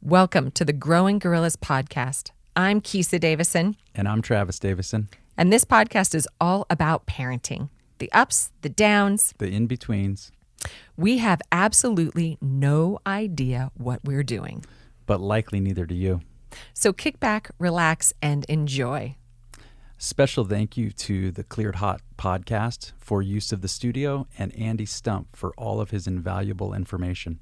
Welcome to the Growing Gorillas podcast. I'm Kisa Davison. And I'm Travis Davison. And this podcast is all about parenting. The ups, the downs. The in-betweens. We have absolutely no idea what we're doing. But likely neither do you. So kick back, relax, and enjoy. Special thank you to the Cleared Hot podcast for use of the studio and Andy Stumpf for all of his invaluable information.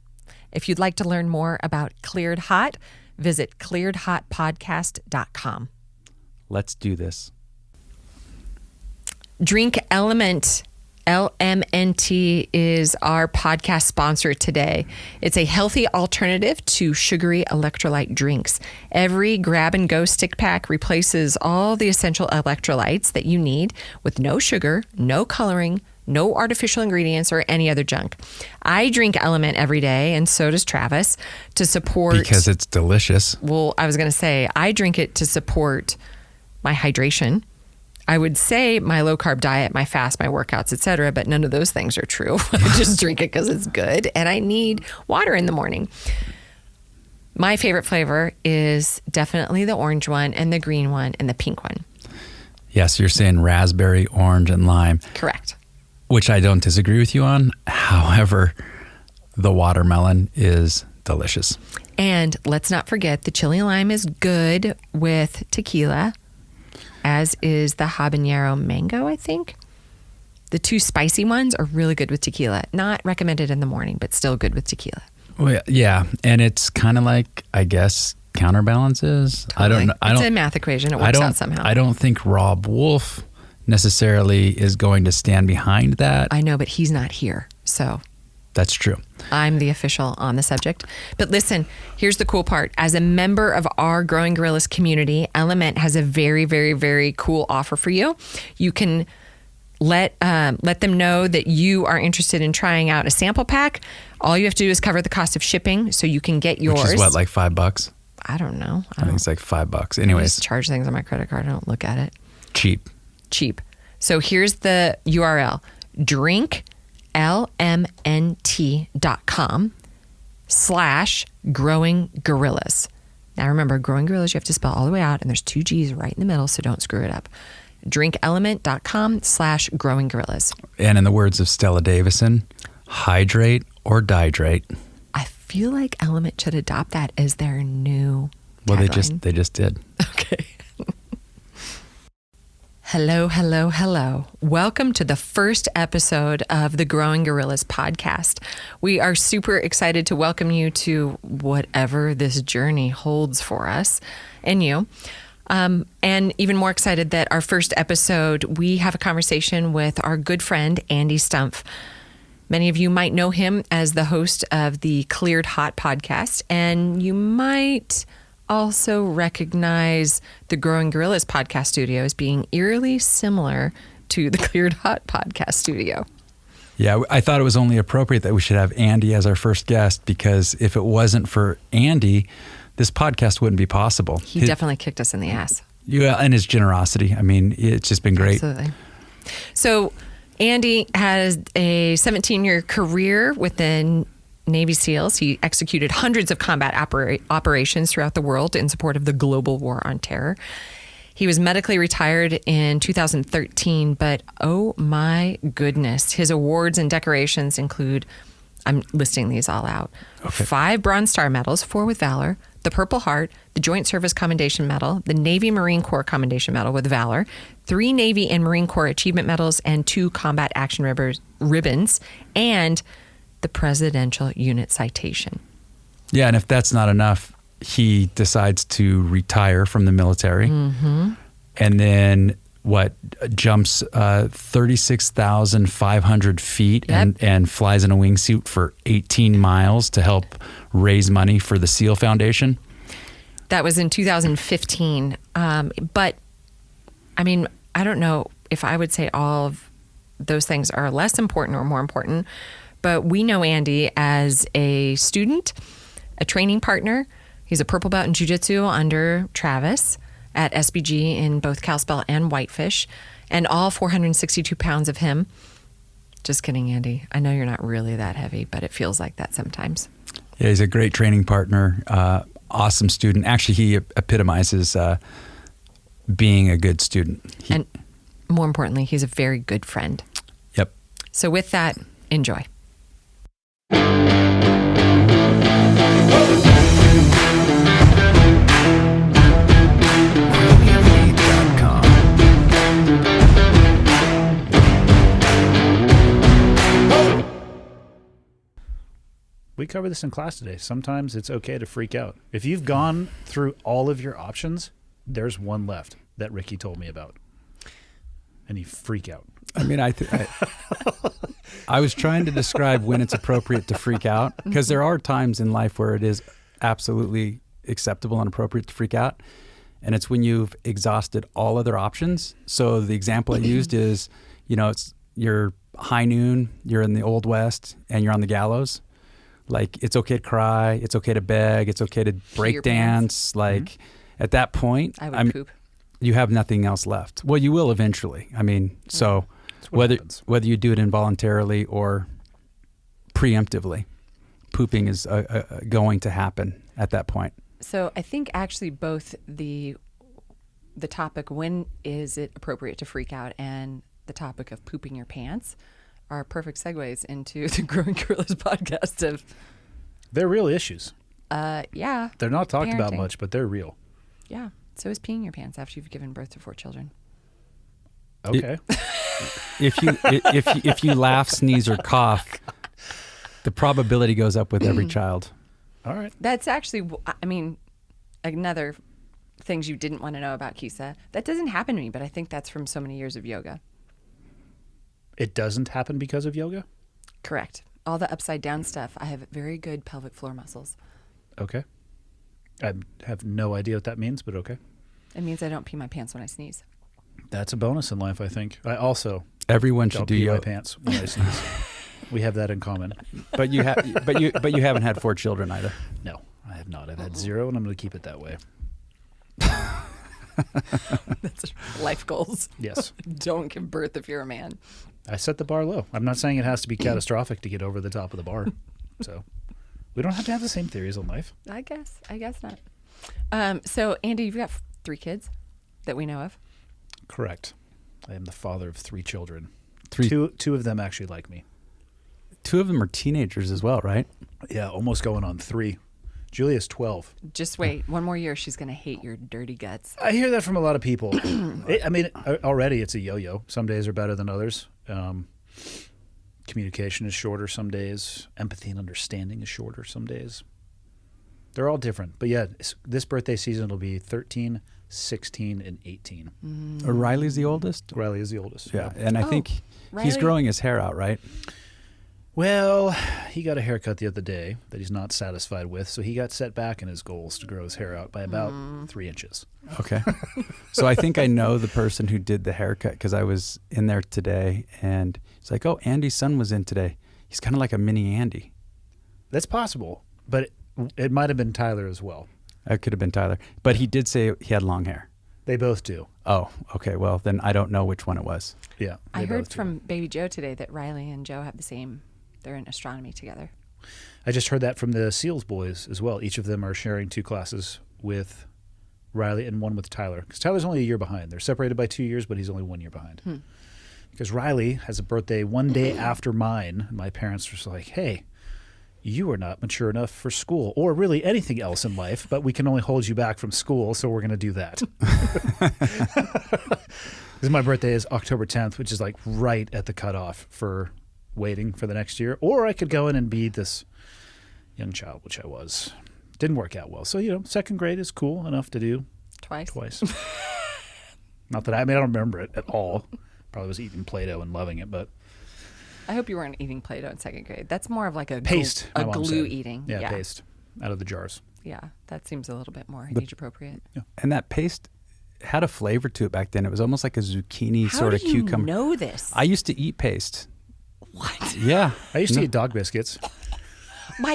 If you'd like to learn more about Cleared Hot, visit clearedhotpodcast.com. Let's do this. Drink Element, LMNT, is our podcast sponsor today. It's a healthy alternative to sugary electrolyte drinks. Every grab-and-go stick pack replaces all the essential electrolytes that you need with no sugar, no coloring, no artificial ingredients, or any other junk. I drink Element every day, and so does Travis, to support... Because it's delicious. Well, I was going to say, I drink it to support my hydration. I would say my low-carb diet, my fast, my workouts, etc., but none of those things are true. I just drink it because it's good, and I need water in the morning. My favorite flavor is definitely the orange one, and the green one, and the pink one. Yes, you're saying raspberry, orange, and lime. Correct. Which I don't disagree with you on. However, the watermelon is delicious. And let's not forget the chili lime is good with tequila, as is the habanero mango, I think. The two spicy ones are really good with tequila. Not recommended in the morning, but still good with tequila. Well, yeah, and it's kind of like, I guess, counterbalances. Totally. It's a math equation. It works out somehow. I don't think Rob Wolf necessarily is going to stand behind that. I know, but he's not here, so. That's true. I'm the official on the subject. But listen, here's the cool part. As a member of our Growing Gorillas community, LMNT has a very, very, very cool offer for you. You can let them know that you are interested in trying out a sample pack. All you have to do is cover the cost of shipping, so you can get yours. Which is what, like $5? I don't know. I think it's like $5. Anyways. I just charge things on my credit card. I don't look at it. Cheap. So here's the URL. drinklmnt.com/growing-gorillas. Now remember, growing gorillas, you have to spell all the way out, and there's 2 G's right in the middle, so don't screw it up. drinklmnt.com/growing-gorillas. And in the words of Stella Davison, hydrate or dihydrate. I feel like Element should adopt that as their new Well, tagline. they just did. Okay. Hello, hello, hello. Welcome to the first episode of the Growing Gorillas podcast. We are super excited to welcome you to whatever this journey holds for us and you. And even more excited that our first episode, we have a conversation with our good friend, Andy Stumpf. Many of you might know him as the host of the Cleared Hot podcast, and you might also recognize the Growing Gorillas podcast studio as being eerily similar to the Cleared Hot podcast studio. Yeah, I thought it was only appropriate that we should have Andy as our first guest, because if it wasn't for Andy, this podcast wouldn't be possible. He definitely kicked us in the ass. Yeah, and his generosity. I mean, it's just been great. Absolutely. So Andy has a 17-year career within Navy SEALs. He executed hundreds of combat operations throughout the world in support of the global war on terror. He was medically retired in 2013, but oh my goodness, his awards and decorations include, I'm listing these all out, Okay. 5 Bronze Star medals, 4 with Valor, the Purple Heart, the Joint Service Commendation Medal, the Navy Marine Corps Commendation Medal with Valor, 3 Navy and Marine Corps Achievement Medals, and 2 Combat Action Ribbons, and the Presidential Unit Citation. Yeah, and if that's not enough, he decides to retire from the military. Mm-hmm. And then jumps 36,500 feet. Yep. and flies in a wingsuit for 18 miles to help raise money for the SEAL Foundation. That was in 2015. But I mean, I don't know if I would say all of those things are less important or more important, but we know Andy as a student, a training partner. He's a purple belt in Jiu-Jitsu under Travis at SBG in both Kalispell and Whitefish, and all 462 pounds of him. Just kidding, Andy. I know you're not really that heavy, but it feels like that sometimes. Yeah, he's a great training partner. awesome student. Actually, he epitomizes being a good student. And more importantly, he's a very good friend. Yep. So with that, enjoy. We covered this in class today. Sometimes it's okay to freak out. If you've gone through all of your options, there's one left that Ricky told me about. And you freak out. I mean, I was trying to describe when it's appropriate to freak out, because there are times in life where it is absolutely acceptable and appropriate to freak out. And it's when you've exhausted all other options. So the example I used is, it's you're high noon, you're in the Old West, and you're on the gallows. Like, it's okay to cry, it's okay to beg, it's okay to break dance. Like, at that point, I would poop. You have nothing else left. Well, you will eventually. I mean, so whether you do it involuntarily or preemptively, pooping is going to happen at that point. So I think actually both the topic, when is it appropriate to freak out, and the topic of pooping your pants are perfect segues into the Growing Gorillas podcast of... They're real issues. Yeah. They're not talked about Parenting. much, but they're real. Yeah. So is peeing your pants after you've given birth to 4 children. Okay. If you laugh, sneeze, or cough, the probability goes up with every child. All right. That's actually, I mean, another things you didn't want to know about Kisa. That doesn't happen to me, but I think that's from so many years of yoga. It doesn't happen because of yoga? Correct. All the upside down stuff. I have very good pelvic floor muscles. Okay. I have no idea what that means, but okay. It means I don't pee my pants when I sneeze. That's a bonus in life, I think. I also Everyone should don't do pee my yoga. pants when I sneeze. We have that in common. But you haven't had 4 children either. No, I have not. I've had 0, and I'm going to keep it that way. That's life goals. Yes. Don't give birth if you're a man. I set the bar low. I'm not saying it has to be catastrophic to get over the top of the bar. So we don't have to have the same theories on life. I guess not. So Andy, you've got 3 kids that we know of. Correct. I am the father of 3 children. 3. Two of them actually like me. 2 of them are teenagers as well, right? Yeah, almost going on 3. Julia's 12. Just wait. One more year, she's going to hate your dirty guts. I hear that from a lot of people. Already it's a yo-yo. Some days are better than others. Communication is shorter some days. Empathy and understanding is shorter some days. They're all different. But yeah, this birthday season will be 13, 16, and 18. Riley's the oldest? Riley is the oldest. Yeah, and I think he's Riley- growing his hair out, right? Well, he got a haircut the other day that he's not satisfied with, so he got set back in his goals to grow his hair out by about 3 inches. Okay. So I think I know the person who did the haircut, because I was in there today, and he's like, oh, Andy's son was in today. He's kind of like a mini Andy. That's possible, but it might have been Tyler as well. That could have been Tyler. But he did say he had long hair. They both do. Oh, okay. Well, then I don't know which one it was. Yeah. I they heard both do. from Baby Joe today that Riley and Joe have the same. They're in astronomy together. I just heard that from the SEALs boys as well. Each of them are sharing 2 classes with Riley and 1 with Tyler. Because Tyler's only a year behind. They're separated by 2 years, but he's only 1 year behind. Because Riley has a birthday one day after mine. And my parents were just like, hey, you are not mature enough for school or really anything else in life, but we can only hold you back from school, so we're going to do that. Because my birthday is October 10th, which is like right at the cutoff for waiting for the next year. Or I could go in and be this young child, which I was. Didn't work out well. So, 2nd grade is cool enough to do twice. Not that I don't remember it at all. Probably was eating Play-Doh and loving it, but I hope you weren't eating Play-Doh in 2nd grade. That's more of like a paste. a my mom glue said. eating. Yeah, paste out of the jars. Yeah, that seems a little bit more age appropriate. Yeah. And that paste had a flavor to it back then. It was almost like a zucchini sort of How do you cucumber. know this? I used to eat paste. What? Yeah. I used to eat dog biscuits.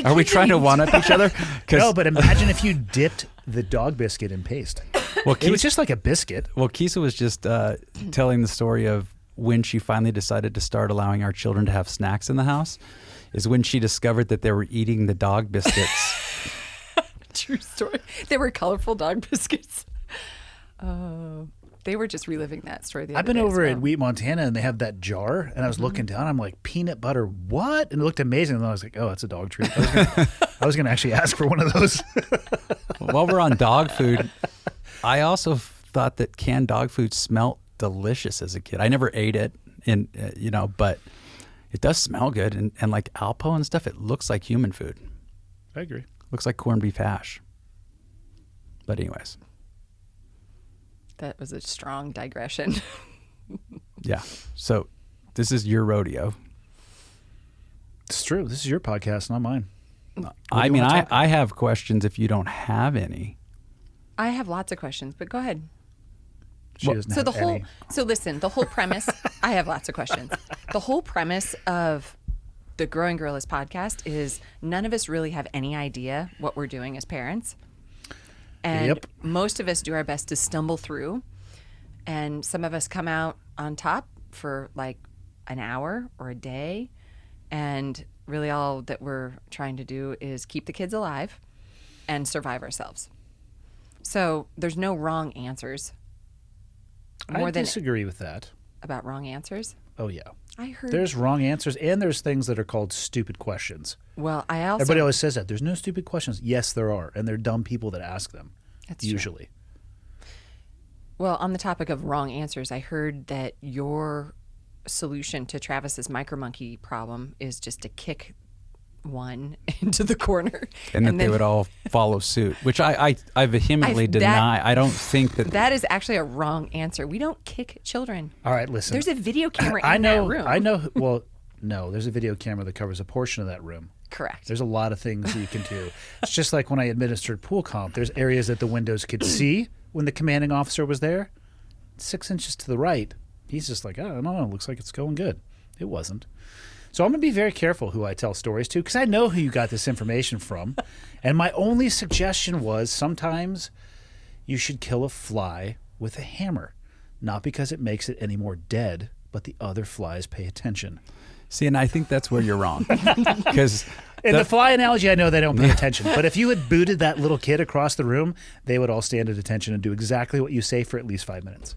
Are we trying to one-up each other? No, but imagine if you dipped the dog biscuit in paste. Well, It was just like a biscuit. Well, Kisa was just telling the story of when she finally decided to start allowing our children to have snacks in the house, is when she discovered that they were eating the dog biscuits. True story. They were colorful dog biscuits. Oh, they were just reliving that story the other I've been day over as well. at Wheat, Montana, and they have that jar, and I was looking down. I'm like, peanut butter, what? And it looked amazing. And then I was like, oh, that's a dog treat. I was gonna actually ask for one of those. While we're on dog food, I also thought that canned dog food smelled delicious as a kid. I never ate it, but it does smell good. And like Alpo and stuff, it looks like human food. I agree. Looks like corned beef hash. But anyways. That was a strong digression. Yeah. So this is your rodeo. It's true. This is your podcast, not mine. I mean, I have questions if you don't have any. I have lots of questions, but go ahead. She doesn't have any. So listen, the whole premise, I have lots of questions. The whole premise of the Growing Gorillas podcast is none of us really have any idea what we're doing as parents. And Yep. most of us do our best to stumble through. And some of us come out on top for like an hour or a day. And really all that we're trying to do is keep the kids alive and survive ourselves. So there's no wrong answers. I disagree with that. About wrong answers? Oh, yeah. I heard. There's wrong answers, and there's things that are called stupid questions. Well, I also. Everybody always says that. There's no stupid questions. Yes, there are, and they're dumb people that ask them. That's usually. True. Well, on the topic of wrong answers, I heard that your solution to Travis's micromonkey problem is just to kick one into the corner. And that they would all follow suit, which I vehemently deny. I don't think that... That is actually a wrong answer. We don't kick children. All right, listen. There's a video camera in that room. I know. Well, no, there's a video camera that covers a portion of that room. Correct. There's a lot of things you can do. It's just like when I administered pool comp. There's areas that the windows could see when the commanding officer was there. 6 inches to the right. He's just like, I don't know. It looks like it's going good. It wasn't. So I'm going to be very careful who I tell stories to because I know who you got this information from. And my only suggestion was sometimes you should kill a fly with a hammer. Not because it makes it any more dead, but the other flies pay attention. See, and I think that's where you're wrong. Because in the fly analogy, I know they don't pay attention. But if you had booted that little kid across the room, they would all stand at attention and do exactly what you say for at least 5 minutes.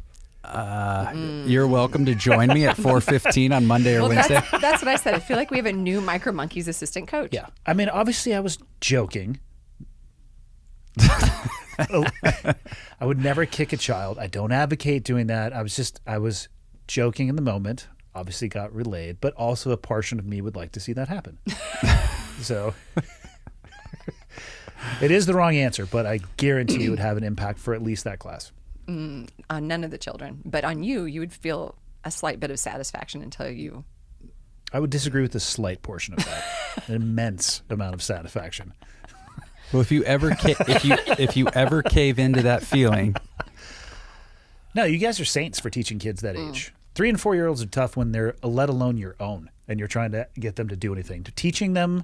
You're welcome to join me at 4:15 on Monday or Wednesday. That's what I said. I feel like we have a new Micro Monkeys assistant coach. Yeah. I mean, obviously I was joking. I would never kick a child. I don't advocate doing that. I was joking in the moment. Obviously got relayed, but also a portion of me would like to see that happen. So it is the wrong answer, but I guarantee it would have an impact for at least that class. On none of the children, but on you would feel a slight bit of satisfaction until you. I would disagree with the slight portion of that. An immense amount of satisfaction. Well, if you ever ever cave into that feeling, no, you guys are saints for teaching kids that age. 3 and 4 year olds are tough when they're let alone your own, and you're trying to get them to do anything. To teaching them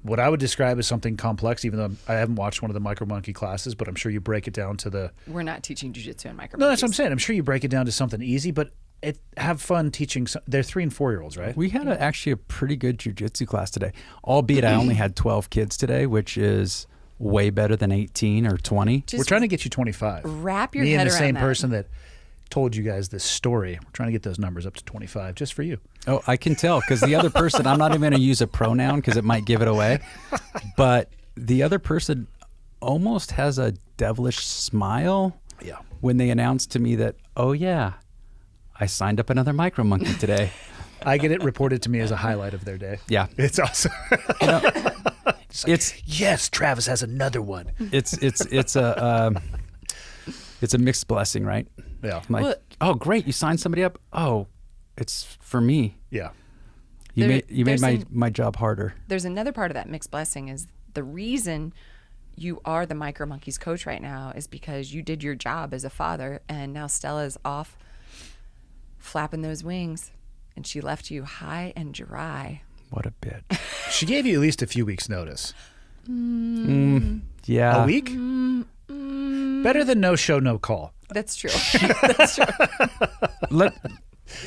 what I would describe as something complex, even though I haven't watched one of the Micro Monkey classes, but I'm sure you break it down to the... We're not teaching jiu-jitsu and micro No, that's what I'm saying. I'm sure you break it down to something easy, but have fun teaching. They're 3 and 4 year olds, right? we had actually a pretty good jiu-jitsu class today, albeit I only had 12 kids today, which is way better than 18 or 20. Just We're trying to get you 25. wrap your Me head and the around same that. person that told you guys this story. We're trying to get those numbers up to 25 just for you. Oh, I can tell because the other person, I'm not even going to use a pronoun because it might give it away, but the other person almost has a devilish smile Yeah. when they announced to me that, oh yeah, I signed up another Micro Monkey today. I get it reported to me as a highlight of their day. Yeah. It's awesome. It's Yes, Travis has another one. it's a mixed blessing, right? Yeah. I'm like, Well- oh great, you signed somebody up. Oh, it's for me. Yeah. You There- made there's my job harder. There's another part of that mixed blessing is the reason you are the Micro Monkeys coach right now is because you did your job as a father, and now Stella's off flapping those wings, and she left you high and dry. What a bitch. She gave you at least a few weeks' notice. Yeah. A week? Better than no show, no call. That's true. That's true.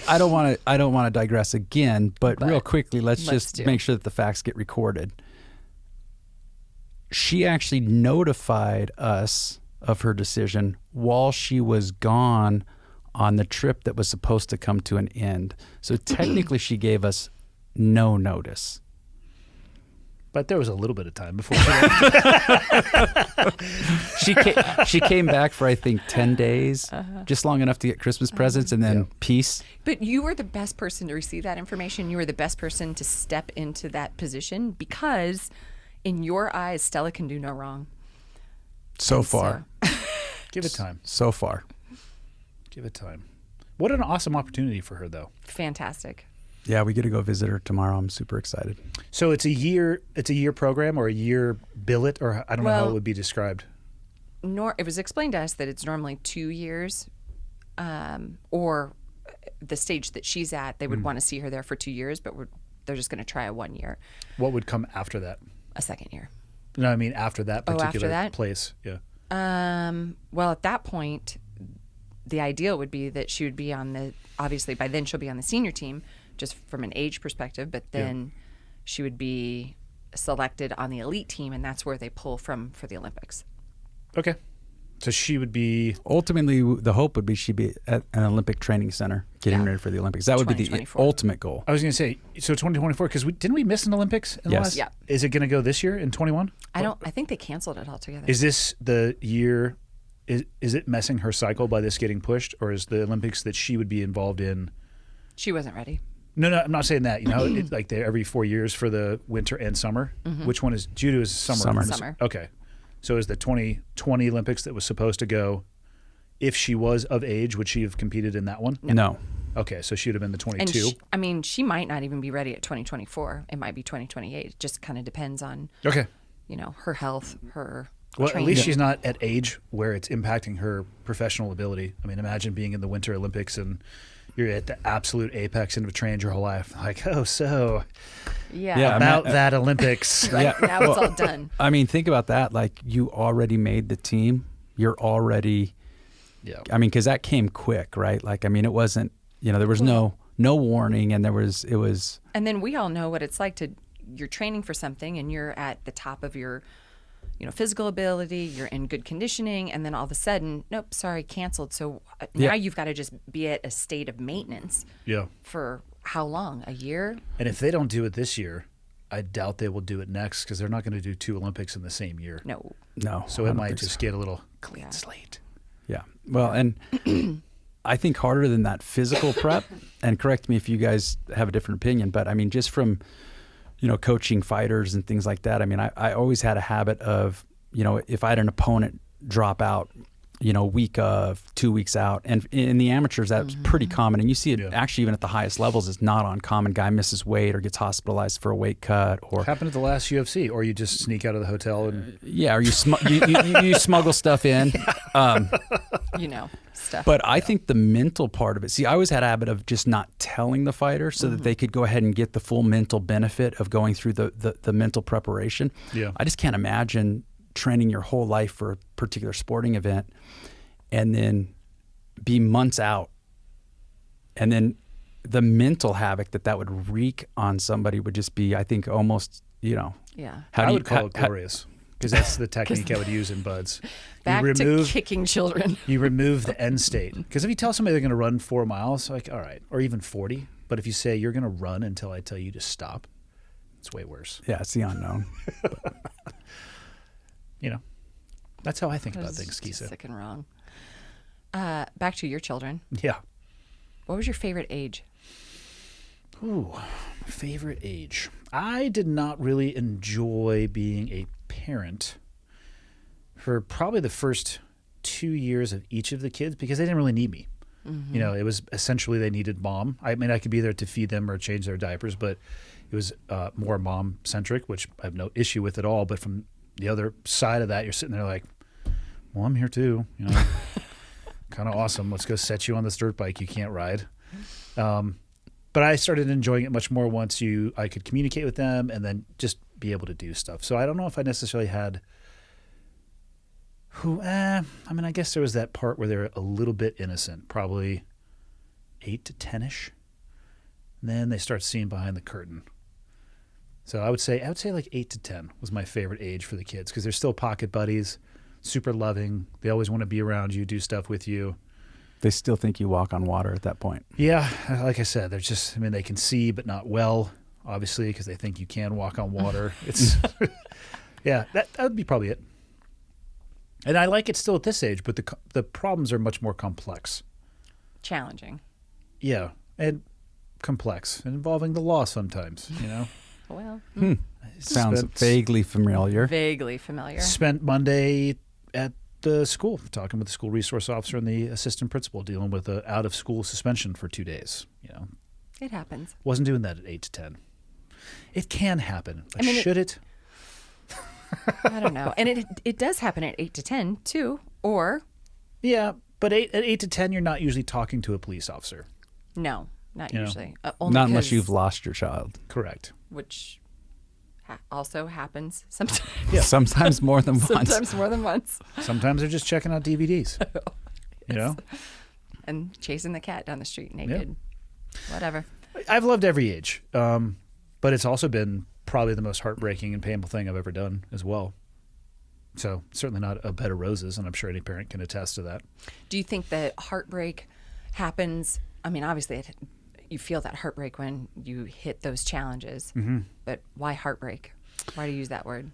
I don't want to digress again, but real quickly, let's let's just do. make sure that the facts get recorded. she actually notified us of her decision while she was gone on the trip that was supposed to come to an end. So technically she gave us no notice. But there was a little bit of time before she left. She came back for, I think, 10 days, just long enough to get Christmas presents and then peace. But you were the best person to receive that information. You were the best person to step into that position because in your eyes, Stella can do no wrong. So far. Give it time. So far. Give it time. What an awesome opportunity for her, though. Fantastic. Yeah, we get to go visit her tomorrow. I'm super excited. So it's a year program or a year billet, or I don't know how it would be described. It was explained to us that it's normally 2 years, or the stage that she's at, they would want to see her there for 2 years, but they're just going to try a 1 year. What would come after that? A second year. No, I mean after that particular after that? place. Yeah. Well, at that point, the ideal would be that she would be obviously by then she'll be on the senior team, just from an age perspective, but then she would be selected on the elite team, and that's where they pull from for the Olympics. Okay. So she would be... Ultimately, the hope would be she'd be at an Olympic training center getting ready for the Olympics. That would be the ultimate goal. I was going to say, so 2024, because didn't we miss an Olympics in the last? Yeah. Is it going to go this year in 21? I think they canceled it altogether. Is this the year... Is it messing her cycle by this getting pushed, or is the Olympics that she would be involved in? She wasn't ready. No, I'm not saying that. You know, it's like they're every 4 years for the winter and summer. Which one is judo? Is summer? Summer. Okay, so is the 2020 Olympics that was supposed to go? If she was of age, would she have competed in that one? No. Okay, so she would have been the 22. And she might not even be ready at 2024. It might be 2028. It just kind of depends on her health, her. Well, training. at least she's not at age where it's impacting her professional ability. I mean, imagine being in the Winter Olympics and you're at the absolute apex and have trained your whole life. Like, that Olympics. Now it's all done. I mean, think about that. Like, you already made the team. You're already. Yeah. I mean, because that came quick, right? Like, I mean, it wasn't. There was no warning, and it was. And then we all know what it's like you're training for something, and you're at the top of your. Physical ability, you're in good conditioning, and then all of a sudden, nope, sorry, canceled. So now you've got to just be at a state of maintenance. Yeah. For how long? A year? And if they don't do it this year, I doubt they will do it next because they're not going to do 2 Olympics in the same year. No. So it might just get a little clean slate. Yeah. Well, and I think harder than that physical prep, and correct me if you guys have a different opinion, but I mean, just from coaching fighters and things like that. I mean, I always had a habit of, if I had an opponent drop out, week of, 2 weeks out. And in the amateurs, that's pretty common. And you see it actually even at the highest levels, it's not uncommon. Guy misses weight or gets hospitalized for a weight cut. Or happened at the last UFC, or you just sneak out of the hotel and... or you smuggle stuff in. Stuff. But I think the mental part of it, I always had a habit of just not telling the fighter so that they could go ahead and get the full mental benefit of going through the mental preparation. Yeah. I just can't imagine training your whole life for a particular sporting event and then be months out. And then the mental havoc that would wreak on somebody would just be, I think, almost, Yeah. I would call it glorious. Because that's the technique I would use in buds. Back to kicking children. You remove the end state. Because if you tell somebody they're going to run 4 miles, like, all right, or even 40. But if you say you're going to run until I tell you to stop, it's way worse. Yeah, it's the unknown. That's how I think about things, Kisa. Sick and wrong. Back to your children. Yeah. What was your favorite age? Ooh, favorite age. I did not really enjoy being a parent for probably the first 2 years of each of the kids because they didn't really need me. It was essentially they needed mom. I mean, I could be there to feed them or change their diapers, but it was more mom-centric, which I have no issue with at all. But from the other side of that, you're sitting there like, well, I'm here too. Kind of awesome. Let's go set you on this dirt bike you can't ride. But I started enjoying it much more once I could communicate with them and then just be able to do stuff. So I don't know if I necessarily had I guess there was that part where they're a little bit innocent, probably 8 to 10-ish. And then they start seeing behind the curtain. So I would say like 8 to 10 was my favorite age for the kids because they're still pocket buddies, super loving. They always want to be around you, do stuff with you. They still think you walk on water at that point. Yeah, like I said, they're just, I mean, they can see but not well, obviously, because they think you can walk on water. It's, yeah, that would be probably it. And I like it still at this age, but the problems are much more complex. Challenging. Yeah, and complex, and involving the law sometimes, you know. Well, Sounds vaguely familiar. Vaguely familiar. Spent Monday at the school talking with the school resource officer and the assistant principal, dealing with an out-of-school suspension for 2 days. You know, It happens. wasn't doing that at 8 to 10. It can happen, but I mean, should it? I don't know. And it does happen at 8 to 10 too. Or Yeah, but at 8 to 10, you're not usually talking to a police officer. no, not You know, usually. Only Not unless 'cause- you've lost your child. Correct. which also happens sometimes. Yeah. Sometimes more than once. Sometimes more than once. Sometimes they're just checking out DVDs. You know, And chasing the cat down the street naked. Whatever. I've loved every age, but it's also been probably the most heartbreaking and painful thing I've ever done as well. So certainly not a bed of roses, and I'm sure any parent can attest to that. Do you think that heartbreak happens? I mean, obviously, you feel that heartbreak when you hit those challenges. Mm-hmm. But why heartbreak? Why do you use that word?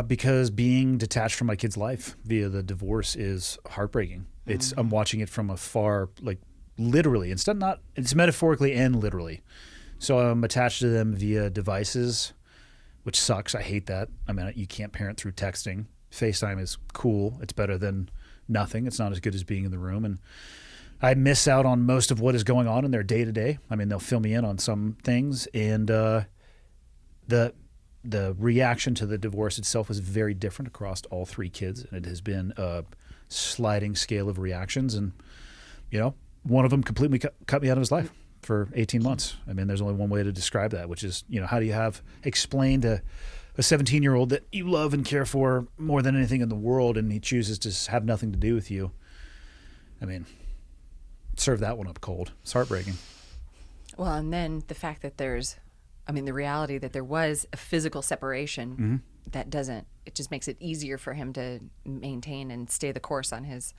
Because being detached from my kid's life via the divorce is heartbreaking. It's I'm watching it from afar, like literally. It's metaphorically and literally. So I'm attached to them via devices, which sucks. I hate that. I mean, you can't parent through texting. FaceTime is cool. It's better than nothing. It's not as good as being in the room. And I miss out on most of what is going on in their day to day. I mean, they'll fill me in on some things, and the reaction to the divorce itself was very different across all 3 kids, and it has been a sliding scale of reactions. And you know, one of them completely cut me out of his life for 18 months. I mean, there's only one way to describe that, which is, you know, how do you explain to a 17-year-old that you love and care for more than anything in the world, and he chooses to have nothing to do with you? I mean, serve that one up cold. It's heartbreaking. Well, and then the fact that the reality that there was a physical separation that it just makes it easier for him to maintain and stay the course on his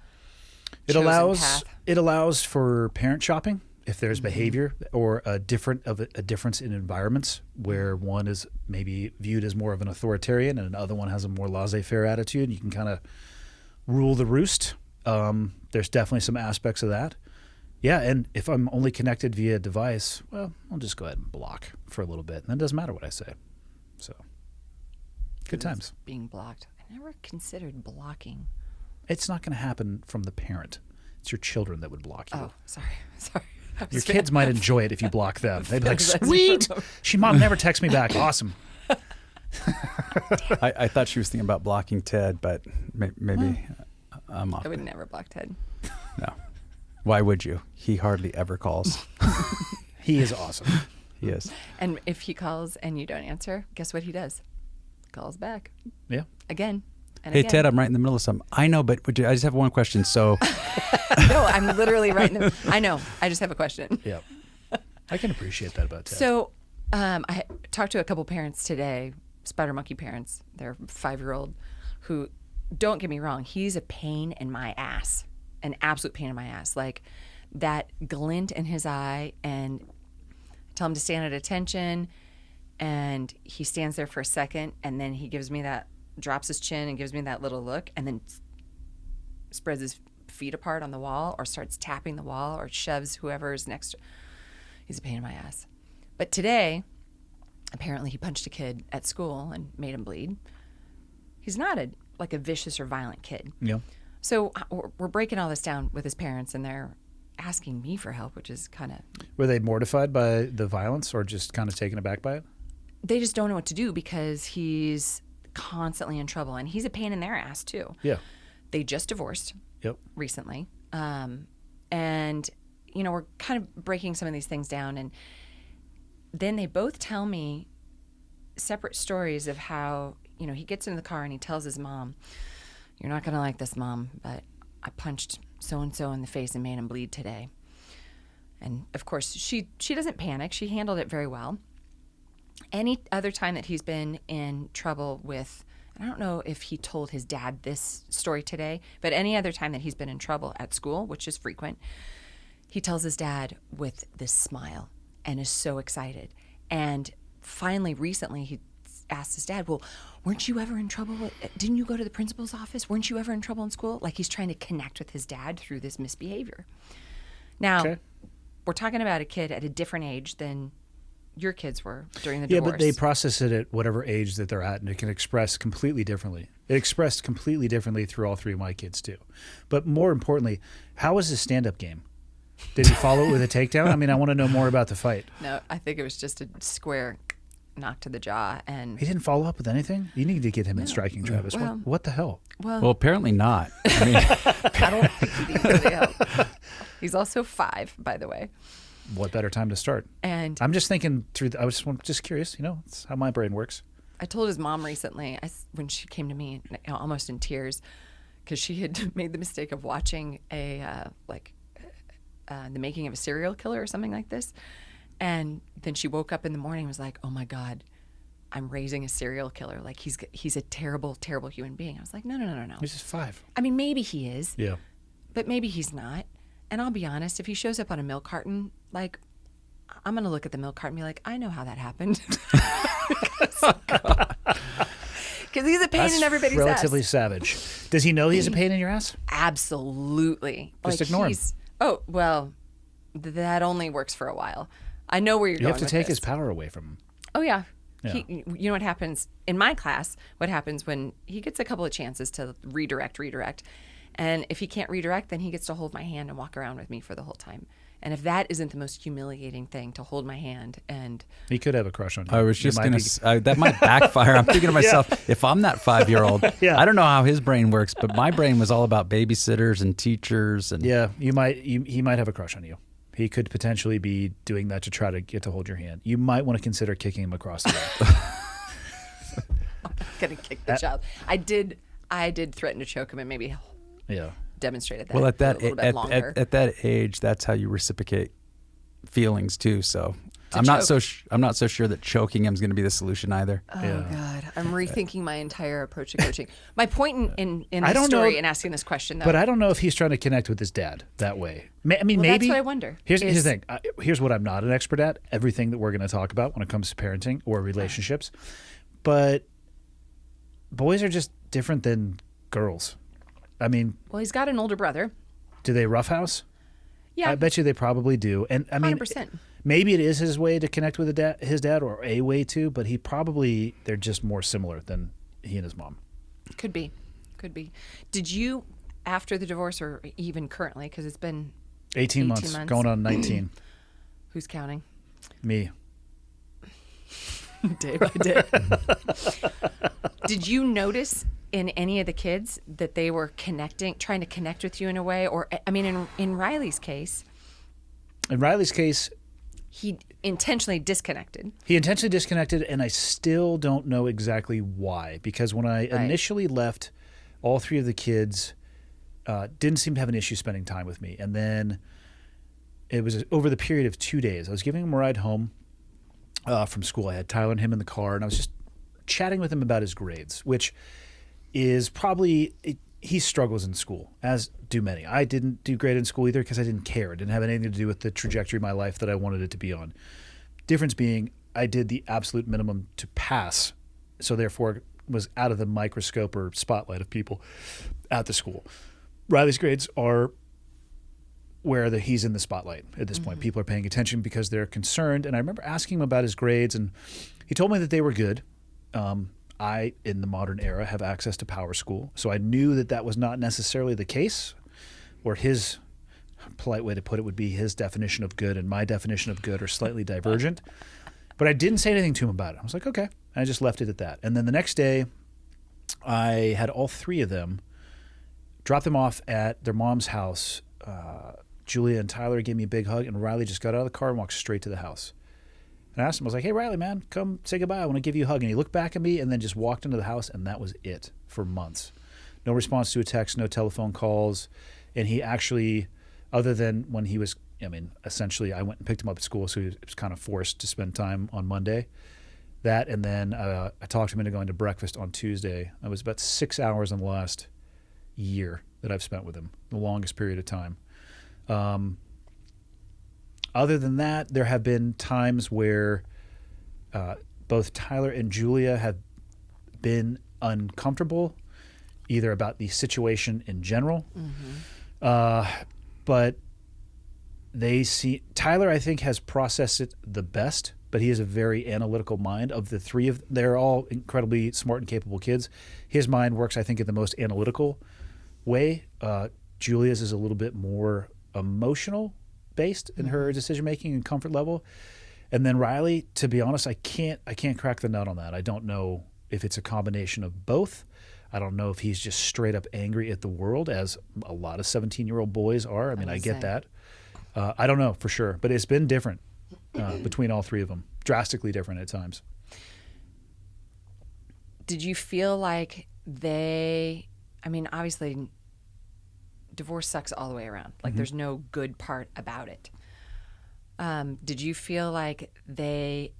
chosen path. It allows for parent shopping if there's behavior or a difference in environments where one is maybe viewed as more of an authoritarian and another one has a more laissez-faire attitude. You can kind of rule the roost. There's definitely some aspects of that. Yeah, and if I'm only connected via device, well, I'll just go ahead and block for a little bit, and then it doesn't matter what I say. So, good times. Being blocked. I never considered blocking. It's not going to happen from the parent. It's your children that would block you. Oh, sorry. Your kids might enjoy it if you block them. They'd be like, sweet! Mom never texts me back. Awesome. I thought she was thinking about blocking Ted, but maybe I'm off. I would never block Ted. No. Why would you? He hardly ever calls. He is awesome. He is. And if he calls and you don't answer, guess what he does? Calls back. Yeah. Again. And Hey, again. Ted, I'm right in the middle of something. I know, but I just have one question. So, No, I'm literally right in the... I know. I just have a question. Yeah. I can appreciate that about Ted. So I talked to a couple parents today, spider monkey parents, their 5-year-old, who, don't get me wrong, he's a pain in my ass, an absolute pain in my ass. Like that glint in his eye, and tell him to stand at attention, and he stands there for a second, and then he gives me that, drops his chin and gives me that little look, and then spreads his feet apart on the wall or starts tapping the wall or shoves whoever is next to. He's a pain in my ass. But today, apparently he punched a kid at school and made him bleed. He's not a vicious or violent kid. Yeah. So we're breaking all this down with his parents, and they're asking me for help, which is kind of... Were they mortified by the violence or just kind of taken aback by it? They just don't know what to do because he's constantly in trouble, and he's a pain in their ass too. Yeah. They just divorced recently. And, you know, we're kind of breaking some of these things down, and then they both tell me separate stories of how, you know, he gets in the car and he tells his mom, "You're not going to like this, Mom, but I punched so-and-so in the face and made him bleed today." And, of course, she doesn't panic. She handled it very well. Any other time that he's been in trouble with, I don't know if he told his dad this story today, but any other time that he's been in trouble at school, which is frequent, he tells his dad with this smile and is so excited. And finally, recently, he asked his dad, well, weren't you ever in trouble? Didn't you go to the principal's office? Weren't you ever in trouble in school? Like he's trying to connect with his dad through this misbehavior. Now, we're talking about a kid at a different age than your kids were during the divorce. Yeah, but they process it at whatever age that they're at, and it can express completely differently. It expressed completely differently through all three of my kids, too. But more importantly, how was his stand-up game? Did he follow it with a takedown? I mean, I want to know more about the fight. No, I think it was just a square knock to the jaw. And he didn't follow up with anything? You need to get him in striking, Travis. Well, what the hell? Well, apparently not. I mean, I don't think he needs any help. He's also 5, by the way. What better time to start? And I'm just thinking through. I was just curious. You know, it's how my brain works. I told his mom recently when she came to me, almost in tears, because she had made the mistake of watching the making of a serial killer or something like this, and then she woke up in the morning and was like, "Oh my God, I'm raising a serial killer. Like he's a terrible, terrible human being." I was like, "No. He's just 5. I mean, maybe he is. Yeah. But maybe he's not. And I'll be honest, if he shows up on a milk carton, like, I'm going to look at the milk carton and be like, I know how that happened. Because he's a pain in everybody's ass. Relatively savage. Does he know he's a pain in your ass? Absolutely. Just ignore him. Oh, well, that only works for a while. I know where you're going with this. You have to take his power away from him. Oh, yeah. You know what happens in my class, what happens when he gets a couple of chances to redirect. And if he can't redirect, then he gets to hold my hand and walk around with me for the whole time. And if that isn't the most humiliating thing, to hold my hand and... He could have a crush on you. I was just going to... that might backfire. I'm thinking to myself, if I'm that 5-year-old, I don't know how his brain works, but my brain was all about babysitters and teachers. And yeah, he might have a crush on you. He could potentially be doing that to try to get to hold your hand. You might want to consider kicking him across the room. I'm not going to kick the child. I did threaten to choke him and maybe... demonstrated that. Well, at that age, that's how you reciprocate feelings too. So I'm not so sure that choking him is going to be the solution either. Oh God, I'm rethinking my entire approach to coaching. My point in this story and asking this question, though, but I don't know if he's trying to connect with his dad that way. I mean, maybe that's what I wonder. Here's the thing. Here's what I'm not an expert at. Everything that we're going to talk about when it comes to parenting or relationships, but boys are just different than girls. I mean, well, he's got an older brother. Do they roughhouse? Yeah, I bet you they probably do. And I mean, 100%. Maybe it is his way to connect with his dad, or a way to. But they're just more similar than he and his mom. Could be. Did you, after the divorce, or even currently, because it's been 18 months, going on 19. Who's counting? Me. Day by day. Did you notice in any of the kids that they were trying to connect with you in a way? Or, I mean, in Riley's case. He intentionally disconnected. And I still don't know exactly why. Because when I initially left, all 3 of the kids didn't seem to have an issue spending time with me. And then it was over the period of 2 days. I was giving him a ride home from school. I had Tyler and him in the car, and I was just chatting with him about his grades, which is probably he struggles in school, as do many. I didn't do great in school either because I didn't care. It didn't have anything to do with the trajectory of my life that I wanted it to be on. Difference being I did the absolute minimum to pass, so therefore was out of the microscope or spotlight of people at the school. Riley's grades are where he's in the spotlight at this point. People are paying attention because they're concerned. And I remember asking him about his grades, and he told me that they were good. I, in the modern era, have access to Power School, so I knew that was not necessarily the case, or his polite way to put it would be his definition of good and my definition of good are slightly divergent. But I didn't say anything to him about it. I was like, okay. And I just left it at that. And then the next day, I had all 3 of them drop them off at their mom's house. Julia and Tyler gave me a big hug, and Riley just got out of the car and walked straight to the house. And I asked him, I was like, hey, Riley, man, come say goodbye. I want to give you a hug. And he looked back at me and then just walked into the house, and that was it for months. No response to a text, no telephone calls. And he actually, other than when he was, essentially I went and picked him up at school, so he was kind of forced to spend time on Monday. That, and then I talked him into going to breakfast on Tuesday. That was about 6 hours in the last year that I've spent with him, the longest period of time. Other than that, there have been times where both Tyler and Julia have been uncomfortable, either about the situation in general, but Tyler, I think, has processed it the best, but he has a very analytical mind. Of the three they're all incredibly smart and capable kids. His mind works, I think, in the most analytical way. Julia's is a little bit more emotional based in her decision making and comfort level. And then Riley, to be honest, I can't crack the nut on that. I don't know if it's a combination of both. I don't know if he's just straight up angry at the world, as a lot of 17-year-old boys are. I mean, I get that. I don't know for sure, but it's been different between all three of them, drastically different at times. Did you feel like obviously divorce sucks all the way around. Like there's no good part about it. Did you feel like they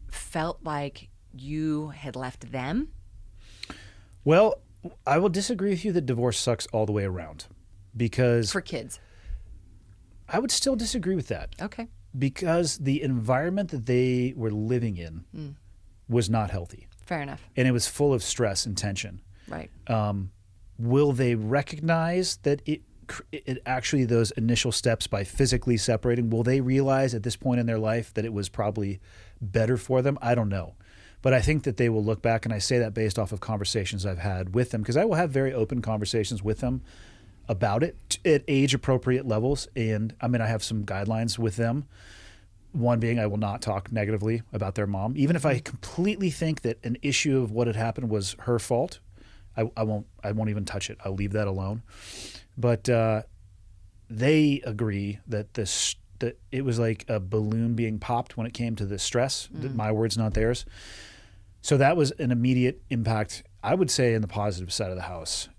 felt like you had left them? Well, I will disagree with you that divorce sucks all the way around, because For kids. I would still disagree with that. Okay. Because the environment that they were living in was not healthy. Fair enough. And it was full of stress and tension. Right. Will they recognize that it actually, those initial steps by physically separating, will they realize at this point in their life that it was probably better for them? I don't know. But I think that they will look back, and I say that based off of conversations I've had with them, because I will have very open conversations with them about it at age-appropriate levels. And I mean, I have some guidelines with them. One being, I will not talk negatively about their mom. Even if I completely think that an issue of what had happened was her fault, I won't even touch it. I'll leave that alone. But they agree that that it was like a balloon being popped when it came to the stress. My words, not theirs. So that was an immediate impact, I would say, in the positive side of the house.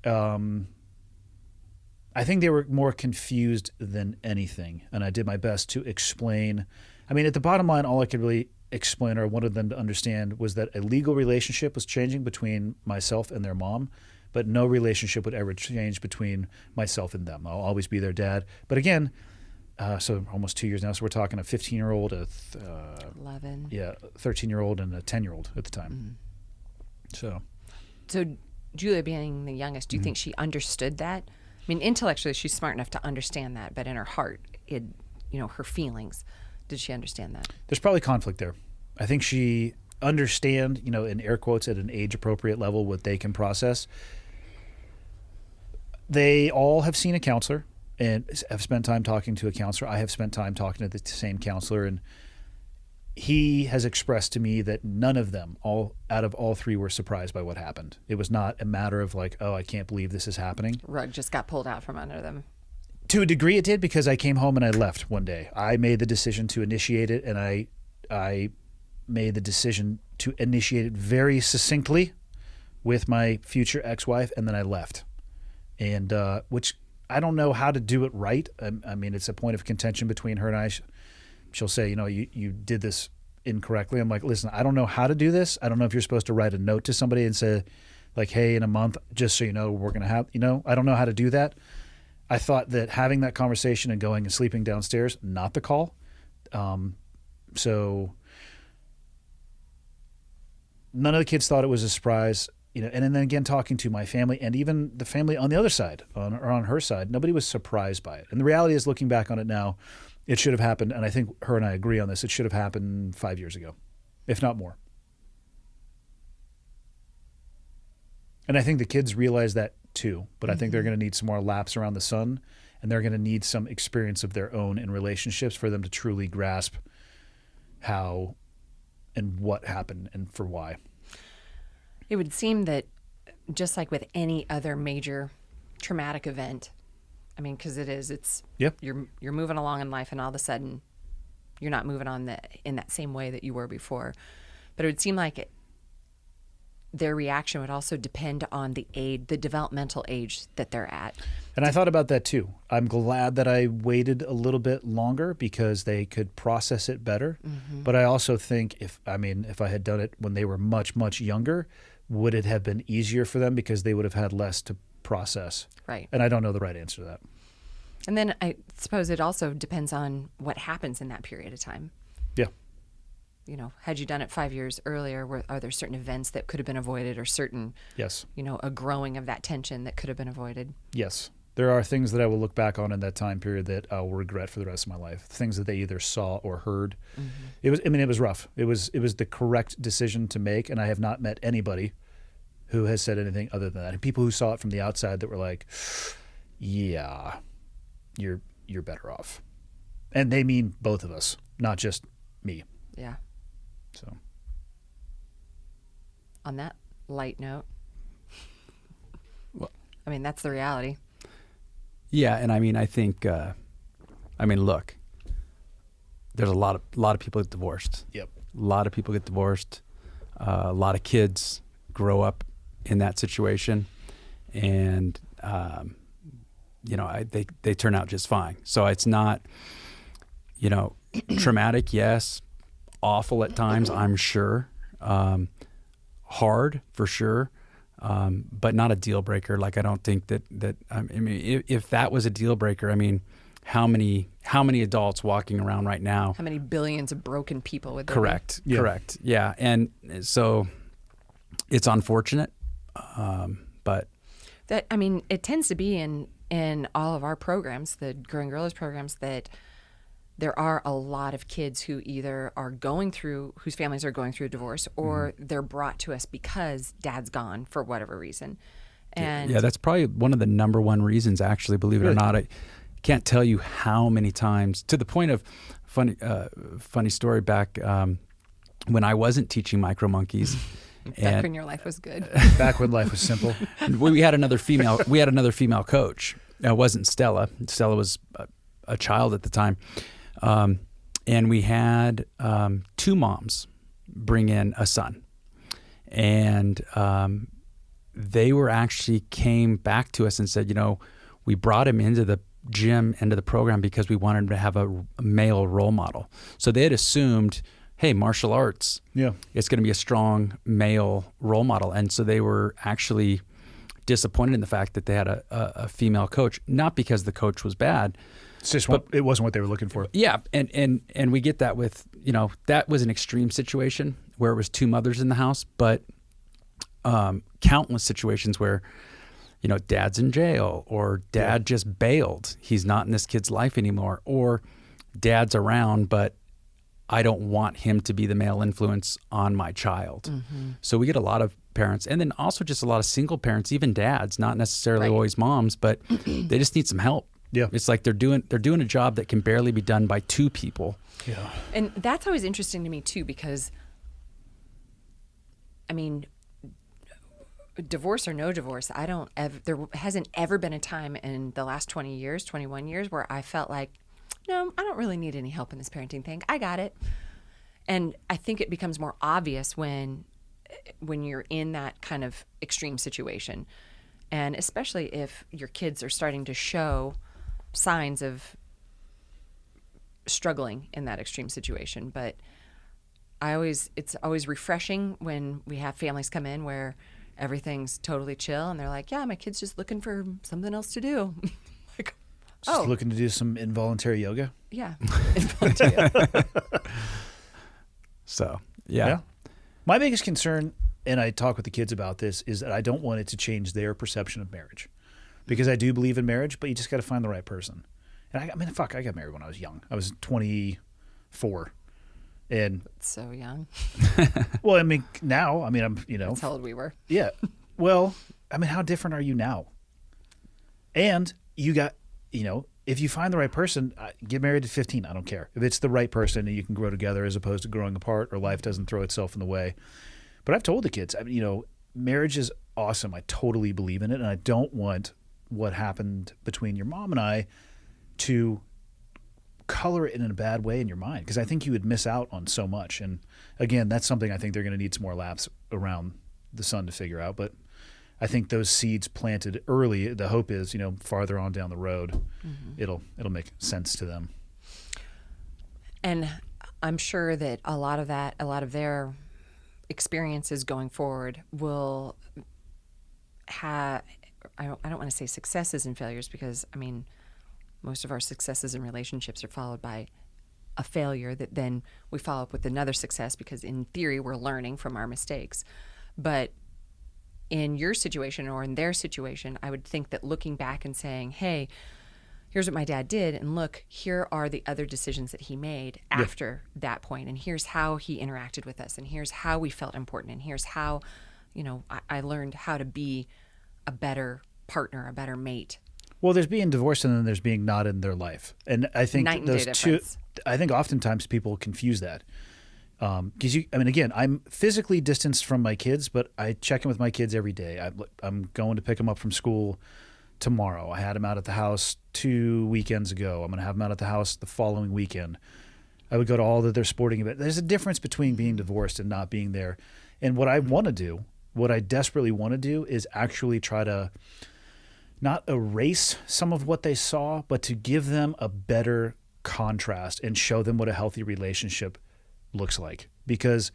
I think they were more confused than anything, and I did my best to explain. I mean, at the bottom line, all I could really explain, or wanted them to understand, was that a legal relationship was changing between myself and their mom, but no relationship would ever change between myself and them. I'll always be their dad. But again, so almost 2 years now, so we're talking a 15-year-old, 11. Yeah, a 13-year-old, and a 10-year-old at the time. So Julia being the youngest, do you think she understood that? I mean, intellectually, she's smart enough to understand that, but in her heart, her feelings, did she understand that? There's probably conflict there. I think she understand, in air quotes, at an age-appropriate level, what they can process. They all have seen a counselor and have spent time talking to a counselor. I have spent time talking to the same counselor, and he has expressed to me that none of them, out of all three, were surprised by what happened. It was not a matter of like, oh, I can't believe this is happening. Rug just got pulled out from under them. To a degree it did, because I came home and I left one day. I made the decision to initiate it, and I made the decision to initiate it very succinctly with my future ex-wife, and then I left. And which I don't know how to do it right. I mean, it's a point of contention between her and I. She'll say, you did this incorrectly. I'm like, listen, I don't know how to do this. I don't know if you're supposed to write a note to somebody and say, like, hey, in a month, just so you know, we're going to have, I don't know how to do that. I thought that having that conversation and going and sleeping downstairs, not the call. So none of the kids thought it was a surprise, and then again, talking to my family and even the family on the other side, on her side, nobody was surprised by it. And the reality is, looking back on it now, it should have happened, and I think her and I agree on this, it should have happened 5 years ago, if not more. And I think the kids realize that too, but I think they're going to need some more laps around the sun, and they're going to need some experience of their own in relationships for them to truly grasp how and what happened and for why. It would seem that just like with any other major traumatic event, I mean, because it's Yep. You're moving along in life, and all of a sudden you're not moving on in that same way that you were before. But it would seem like their reaction would also depend on the developmental age that they're at. And I thought about that too. I'm glad that I waited a little bit longer because they could process it better. Mm-hmm. But I also think if I had done it when they were much, much younger, would it have been easier for them because they would have had less to process? Right. And I don't know the right answer to that. And then I suppose it also depends on what happens in that period of time. Yeah. You know, had you done it 5 years earlier, are there certain events that could have been avoided, or certain, Yes. you know, a growing of that tension that could have been avoided? Yes. There are things that I will look back on in that time period that I will regret for the rest of my life. Things that they either saw or heard. Mm-hmm. It was rough. It was the correct decision to make, and I have not met anybody who has said anything other than that. And people who saw it from the outside that were like, yeah, you're better off. And they mean both of us, not just me. Yeah. So On that light note, Well, I mean, that's the reality. yeah, and I mean, I think, look, there's a lot of people get divorced. Yep. A lot of people get divorced. A lot of kids grow up in that situation, and they turn out just fine. So it's not, traumatic, yes, awful at times, I'm sure, hard for sure, but not a deal breaker. Like, I don't think that if that was a deal breaker, I mean, how many adults walking around right now? How many billions of broken people would there Correct. Yeah. Correct. Yeah. And so it's unfortunate, but that, I mean, it tends to be in all of our programs, the Growing Gorillas programs, that there are a lot of kids who either are whose families are going through a divorce, or they're brought to us because dad's gone for whatever reason. And yeah, that's probably one of the number one reasons, actually, believe it or not. I can't tell you how many times, to the point of funny story back when I wasn't teaching micro monkeys. back when your life was good. Back when life was simple. we had another female coach. It wasn't Stella. Stella was a child at the time. And we had two moms bring in a son. And they came back to us and said, we brought him into the gym, into the program, because we wanted him to have a male role model. So they had assumed, hey, martial arts, it's going to be a strong male role model. And so they were actually disappointed in the fact that they had a female coach, not because the coach was bad. It's just it wasn't what they were looking for. Yeah, and we get that with, that was an extreme situation where it was two mothers in the house, but countless situations where, dad's in jail, or dad just bailed. He's not in this kid's life anymore, or dad's around, but I don't want him to be the male influence on my child. Mm-hmm. So we get a lot of parents, and then also just a lot of single parents, even dads, not necessarily always moms, but they just need some help. Yeah. It's like they're doing a job that can barely be done by two people. Yeah. And that's always interesting to me too, because I mean, divorce or no divorce, there hasn't ever been a time in the last 21 years where I felt like, no, I don't really need any help in this parenting thing. I got it. And I think it becomes more obvious when you're in that kind of extreme situation. And especially if your kids are starting to show signs of struggling in that extreme situation. But it's always refreshing when we have families come in where everything's totally chill and they're like, yeah, my kid's just looking for something else to do. Like, Just looking to do some involuntary yoga. Yeah. So, yeah. My biggest concern, and I talk with the kids about this, is that I don't want it to change their perception of marriage. Because I do believe in marriage, but you just got to find the right person. And I got married when I was young. I was 24. And So young. well, I mean, now, I'm, That's how old we were. Yeah. Well, I mean, how different are you now? And you got, if you find the right person, get married at 15. I don't care. If it's the right person and you can grow together as opposed to growing apart, or life doesn't throw itself in the way. But I've told the kids, marriage is awesome. I totally believe in it. And I don't want what happened between your mom and I to color it in a bad way in your mind, because I think you would miss out on so much. And again, that's something I think they're going to need some more laps around the sun to figure out. But I think those seeds planted early, the hope is, farther on down the road, it'll make sense to them. And I'm sure that a lot of their experiences going forward will have, I don't want to say successes and failures, because most of our successes in relationships are followed by a failure that then we follow up with another success, because in theory we're learning from our mistakes. But in your situation or in their situation, I would think that looking back and saying, hey, here's what my dad did, and look, here are the other decisions that he made after that point, and here's how he interacted with us, and here's how we felt important, and here's how, I learned how to be a better partner, a better mate. Well, there's being divorced and then there's being not in their life. And I think those two, I think oftentimes people confuse that. Because again, I'm physically distanced from my kids, but I check in with my kids every day. I'm going to pick them up from school tomorrow. I had them out at the house 2 weekends ago. I'm going to have them out at the house the following weekend. I would go to all of their sporting events. There's a difference between being divorced and not being there. And what I want to do, what I desperately want to do, is actually try to not erase some of what they saw, but to give them a better contrast and show them what a healthy relationship looks like. Because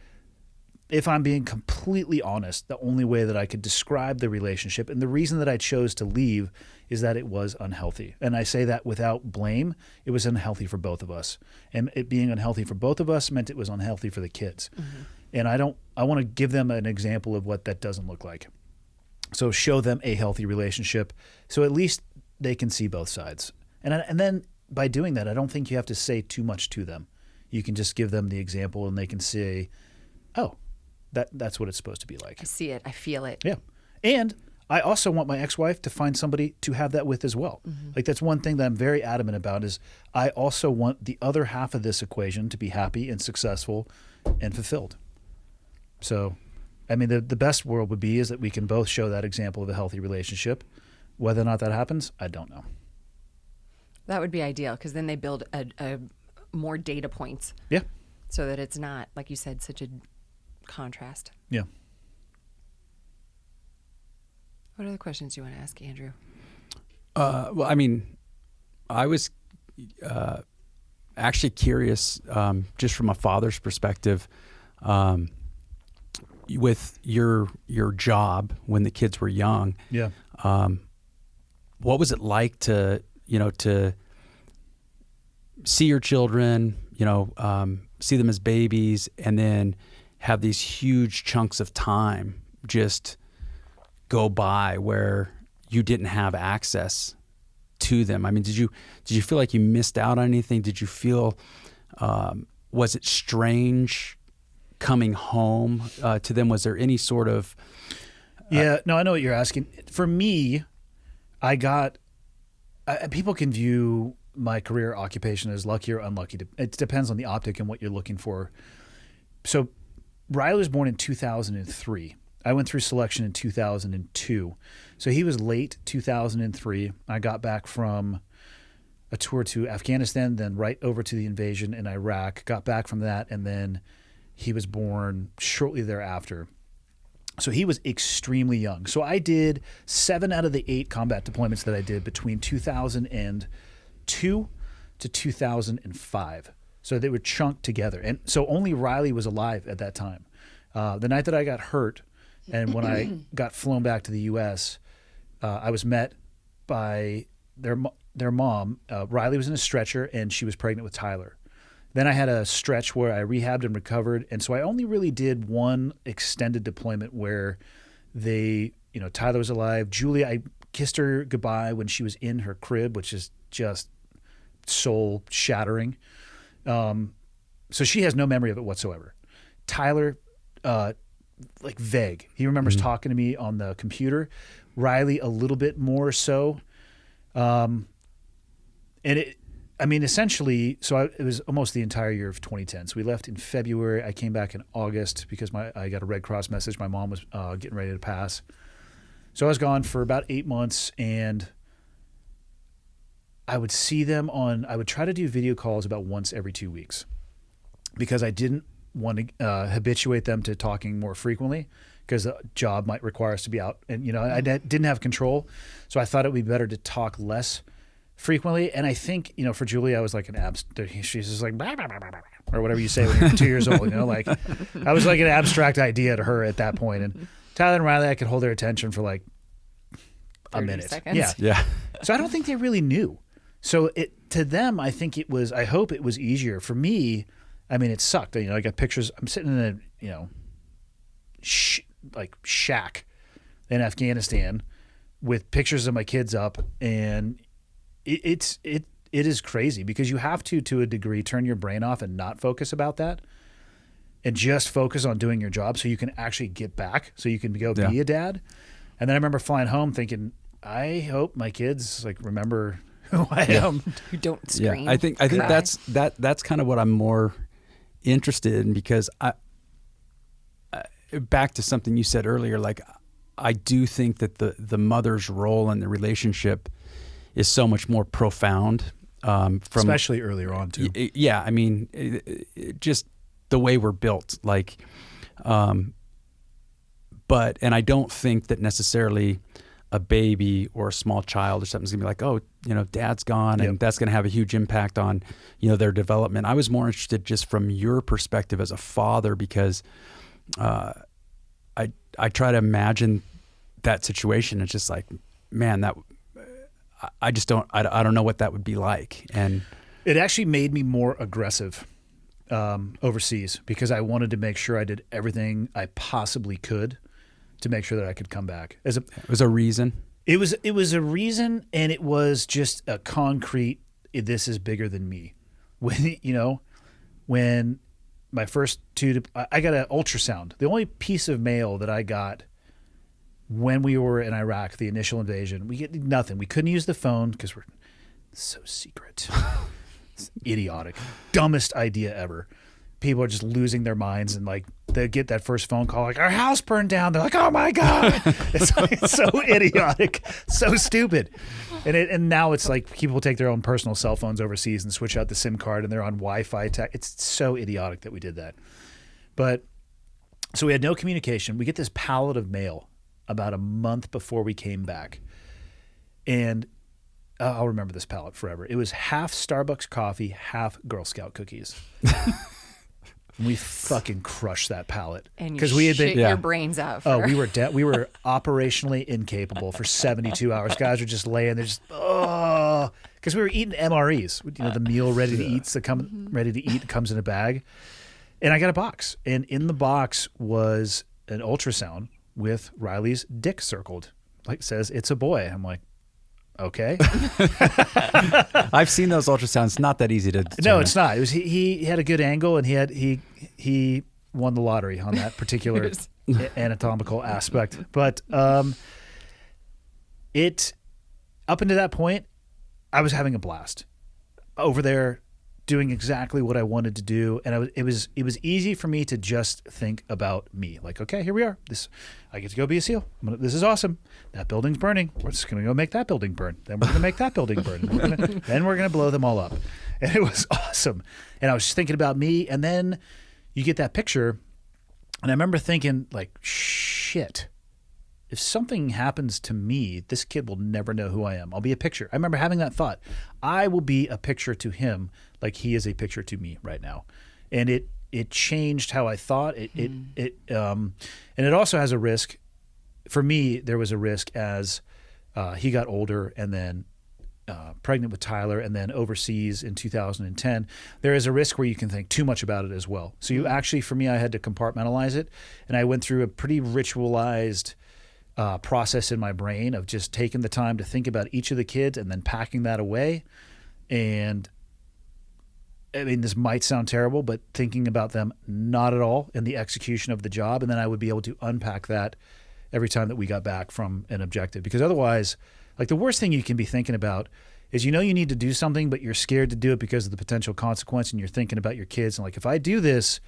if I'm being completely honest, the only way that I could describe the relationship, and the reason that I chose to leave, is that it was unhealthy. And I say that without blame. It was unhealthy for both of us. And it being unhealthy for both of us meant it was unhealthy for the kids. Mm-hmm. And I want to give them an example of what that doesn't look like. So show them a healthy relationship, so at least they can see both sides. And then by doing that, I don't think you have to say too much to them. You can just give them the example, and they can say, oh, that's what it's supposed to be like. I see it. I feel it. Yeah. And I also want my ex-wife to find somebody to have that with as well. Mm-hmm. Like, that's one thing that I'm very adamant about, is I also want the other half of this equation to be happy and successful and fulfilled. So the best world would be is that we can both show that example of a healthy relationship. Whether or not that happens, I don't know. That would be ideal, because then they build a more data points. Yeah. So that it's not, like you said, such a contrast. Yeah. What other questions do you want to ask, Andrew? I was actually curious, just from a father's perspective, with your job when the kids were young. Yeah. What was it like to see your children, see them as babies, and then have these huge chunks of time just go by where you didn't have access to them? Did you feel like you missed out on anything? Did you feel, was it strange coming home to them? Was there any sort of... No, I know what you're asking. For me, people can view my career occupation as lucky or unlucky. It depends on the optic and what you're looking for. So Riley was born in 2003. I went through selection in 2002. So he was late 2003. I got back from a tour to Afghanistan, then right over to the invasion in Iraq, got back from that, and then he was born shortly thereafter. So he was extremely young. So I did 7 out of the 8 combat deployments that I did between 2002 to 2005. So they were chunked together. And so only Riley was alive at that time. The night that I got hurt, and when I got flown back to the U.S., I was met by their mom. Riley was in a stretcher, and she was pregnant with Tyler. Then I had a stretch where I rehabbed and recovered. And so I only really did one extended deployment where Tyler was alive. Julie, I kissed her goodbye when she was in her crib, which is just soul shattering. So she has no memory of it whatsoever. Tyler, vague. He remembers talking to me on the computer. Riley, a little bit more so. Essentially, it was almost the entire year of 2010. So we left in February. I came back in August because I got a Red Cross message. My mom was getting ready to pass. So I was gone for about 8 months, and I would see them I would try to do video calls about once every 2 weeks, because I didn't want to habituate them to talking more frequently, because the job might require us to be out. And, I didn't have control. So I thought it would be better to talk less frequently. And I think, for Julie, I was like she's just like, blah, blah, blah, blah, blah, or whatever you say when you're 2 years old, like I was like an abstract idea to her at that point. And Tyler and Riley, I could hold their attention for like a minute. Seconds. Yeah. So I don't think they really knew. So to them, I hope it was easier. For me, I mean, it sucked. I got pictures. I'm sitting in a, shack in Afghanistan with pictures of my kids up, and it is crazy because you have to a degree, turn your brain off and not focus about that and just focus on doing your job so you can actually get back, so you can go be a dad. And then I remember flying home thinking, I hope my kids remember who I am. Who don't scream. Yeah, I think that's kind of what I'm more interested in, because I back to something you said earlier, I do think that the mother's role in the relationship is so much more profound. Especially earlier on too. Yeah, I mean, just the way we're built, and I don't think that necessarily a baby or a small child or something's gonna be like, oh, dad's gone, and that's gonna have a huge impact on, their development. I was more interested just from your perspective as a father, because I try to imagine that situation. It's just like, man, I don't know what that would be like. And it actually made me more aggressive overseas, because I wanted to make sure I did everything I possibly could to make sure that I could come back. It was a reason. It was a reason, and it was just a concrete, this is bigger than me. When my first I got an ultrasound. The only piece of mail that I got when we were in Iraq, the initial invasion, we get nothing. We couldn't use the phone because we're so secret. It's idiotic. Dumbest idea ever. People are just losing their minds, and they get that first phone call, our house burned down. They're like, oh my God. It's so idiotic, so stupid. And now it's like people take their own personal cell phones overseas and switch out the SIM card, and they're on Wi-Fi tech. It's so idiotic that we did that. But so we had no communication. We get this pallet of mail about a month before we came back. And I'll remember this pallet forever. It was half Starbucks coffee, half Girl Scout cookies. We fucking crushed that pallet. And you shit your brains out. Oh, we were we were operationally incapable for 72 hours. Guys were just laying there, because we were eating MREs. The meal ready to eat comes in a bag. And I got a box, and in the box was an ultrasound with Riley's dick circled. It says it's a boy. I'm like, okay. I've seen those ultrasounds. Not that easy to determine. No, it's not. It was he had a good angle, and he won the lottery on that particular anatomical aspect. But it up until that point, I was having a blast over there, doing exactly what I wanted to do, and it was easy for me to just think about me. Okay, here we are. I get to go be a SEAL. This is awesome. That building's burning. We're just going to go make that building burn. Then we're going to make that building burn. Then we're going to blow them all up. And it was awesome. And I was just thinking about me, and then you get that picture, and I remember thinking, shit. If something happens to me, this kid will never know who I am. I'll be a picture. I remember having that thought. I will be a picture to him like he is a picture to me right now. And it changed how I thought. And it also has a risk. For me, there was a risk as he got older, and then pregnant with Tyler, and then overseas in 2010. There is a risk where you can think too much about it as well. So you actually, for me, I had to compartmentalize it. And I went through a pretty ritualized process in my brain of just taking the time to think about each of the kids and then packing that away. And I mean, this might sound terrible, but thinking about them not at all in the execution of the job. And then I would be able to unpack that every time that we got back from an objective. Because otherwise, the worst thing you can be thinking about is, you need to do something, but you're scared to do it because of the potential consequence. And you're thinking about your kids. And if I do this,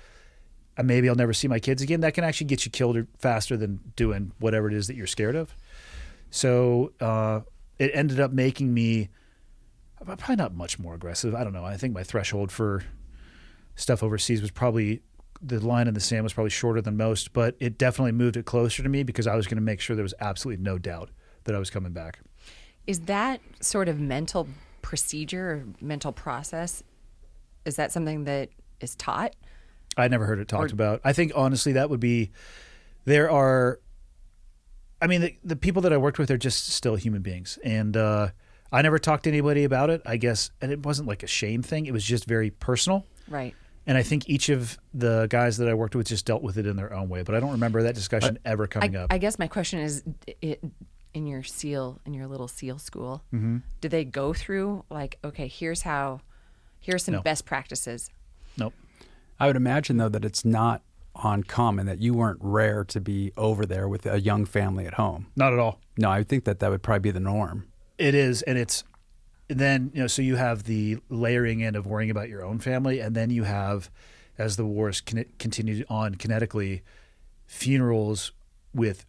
maybe I'll never see my kids again. That can actually get you killed faster than doing whatever it is that you're scared of. So it ended up making me probably not much more aggressive. I don't know. I think my threshold for stuff overseas was probably the line in the sand was probably shorter than most, but it definitely moved it closer to me because I was going to make sure there was absolutely no doubt that I was coming back. Is that sort of mental procedure or mental process, is that something that is taught? I never heard it talked about. I think honestly that would be, there are, I mean, the people that I worked with are just still human beings. And I never talked to anybody about it, I guess. And it wasn't like a shame thing. It was just very personal. Right. And I think each of the guys that I worked with just dealt with it in their own way. But I don't remember that discussion ever coming up. I guess my question is, in your little SEAL school, do they go through like, okay, here's some best practices? Nope. I would imagine, though, that it's not uncommon, that you weren't rare to be over there with a young family at home. Not at all. No, I think that would probably be the norm. It is, and it's then, so you have the layering in of worrying about your own family, and then you have, as the wars continued on kinetically, funerals with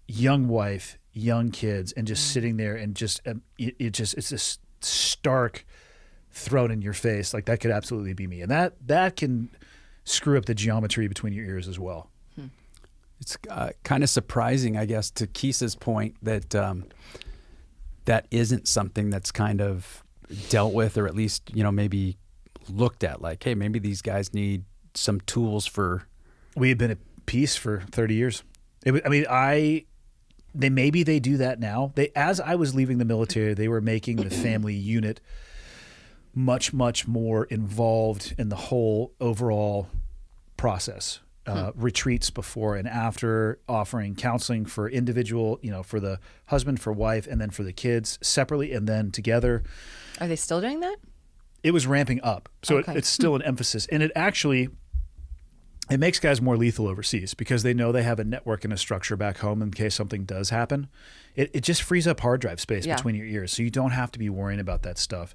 young wife, young kids, and just sitting there and just it's this stark thrown in your face. Like that could absolutely be me, and that can screw up the geometry between your ears as well. It's kind of surprising, I guess, to Keese's point that that isn't something that's kind of dealt with, or at least, maybe looked at like, hey, maybe these guys need some tools for. We had been at peace for 30 years. Maybe they do that now. As I was leaving the military, they were making the family unit much, much more involved in the whole overall process. Retreats before and after, offering counseling for individual, for the husband, for wife, and then for the kids separately and then together. Are they still doing that? It was ramping up. So Okay. it's still an emphasis. And it makes guys more lethal overseas because they know they have a network and a structure back home in case something does happen. It just frees up hard drive space between your ears. So you don't have to be worrying about that stuff.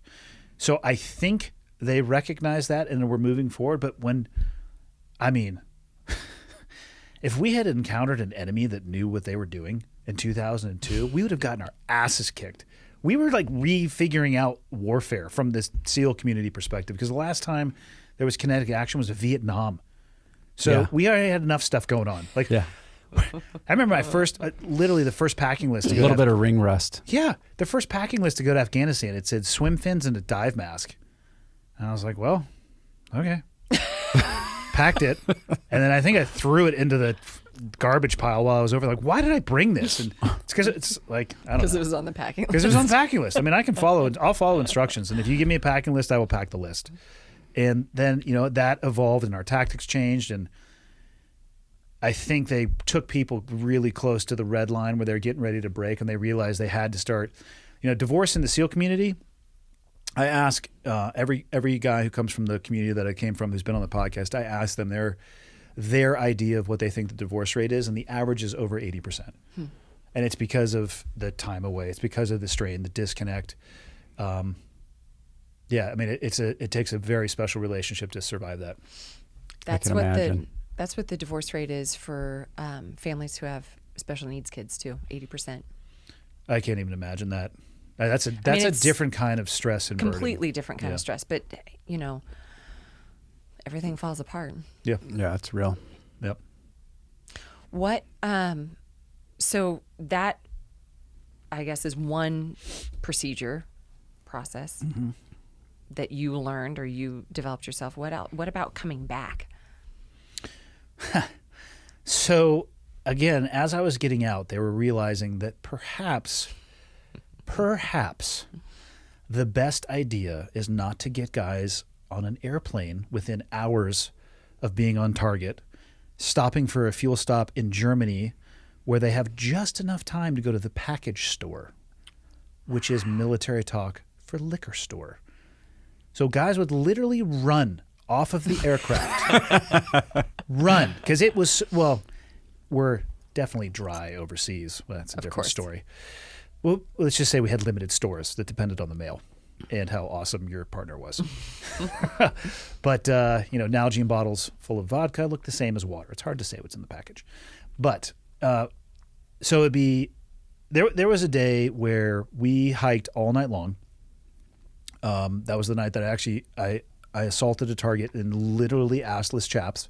So I think they recognize that and we're moving forward. But if we had encountered an enemy that knew what they were doing in 2002, we would have gotten our asses kicked. We were like refiguring out warfare from this SEAL community perspective because the last time there was kinetic action was Vietnam. So we already had enough stuff going on. I remember my first, literally the first packing list. To go a little bit of ring rust. Yeah. The first packing list to go to Afghanistan, it said swim fins and a dive mask. And I was like, well, okay. Packed it. And then I think I threw it into the garbage pile while I was over. Like, why did I bring this? And it's because it's like, I don't know. Because it was on the packing list. Because it was on the packing list. I'll follow instructions. And if you give me a packing list, I will pack the list. And then, that evolved and our tactics changed. And I think they took people really close to the red line where they're getting ready to break and they realized they had to start, divorce in the SEAL community. I ask every guy who comes from the community that I came from who's been on the podcast, I ask them their idea of what they think the divorce rate is, and the average is over 80%. And it's because of the time away. It's because of the strain, the disconnect. It takes a very special relationship to survive that. That's what the divorce rate is for families who have special needs kids too. 80%. I can't even imagine that. That's a different kind of stress and completely burden. Different kind of stress, but everything falls apart. Yeah, it's real. Yep. What? So that, I guess, is one process that you learned or you developed yourself. What else? What about coming back? So again, as I was getting out, they were realizing that perhaps the best idea is not to get guys on an airplane within hours of being on target, stopping for a fuel stop in Germany where they have just enough time to go to the package store, which is military talk for liquor store. So guys would literally run off of the aircraft. Run. Because it was, we're definitely dry overseas. Well, that's a different story. Well, let's just say we had limited stores that depended on the mail and how awesome your partner was. But, Nalgene bottles full of vodka look the same as water. It's hard to say what's in the package. But so it'd be there was a day where we hiked all night long. That was the night that I assaulted a target in literally assless chaps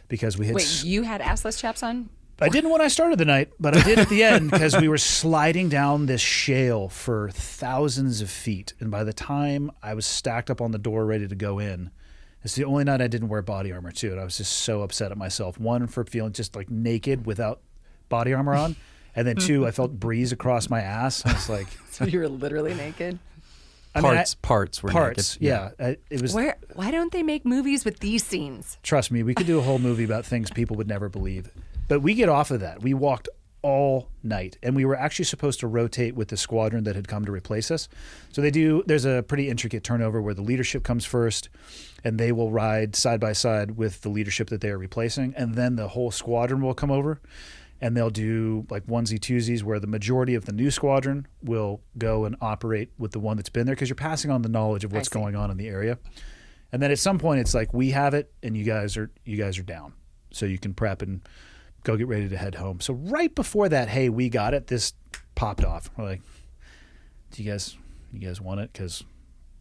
because we had... Wait, you had assless chaps on? I didn't when I started the night, but I did at the end because we were sliding down this shale for thousands of feet. And by the time I was stacked up on the door ready to go in, it's the only night I didn't wear body armor too. And I was just so upset at myself. One, for feeling just like naked without body armor on. And then two, I felt breeze across my ass. I was like... So you were literally naked? Parts were parts, naked. yeah. It was. Why don't they make movies with these scenes? Trust me, we could do a whole movie about things people would never believe. But we get off of that. We walked all night, and we were actually supposed to rotate with the squadron that had come to replace us. So there's a pretty intricate turnover where the leadership comes first, and they will ride side by side with the leadership that they are replacing, and then the whole squadron will come over, and they'll do like onesie twosies where the majority of the new squadron will go and operate with the one that's been there because you're passing on the knowledge of what's going on in the area. And then at some point it's like, we have it and you guys are down. So you can prep and go get ready to head home. So right before that, hey, we got it, this popped off. We're like, do you guys want it? Because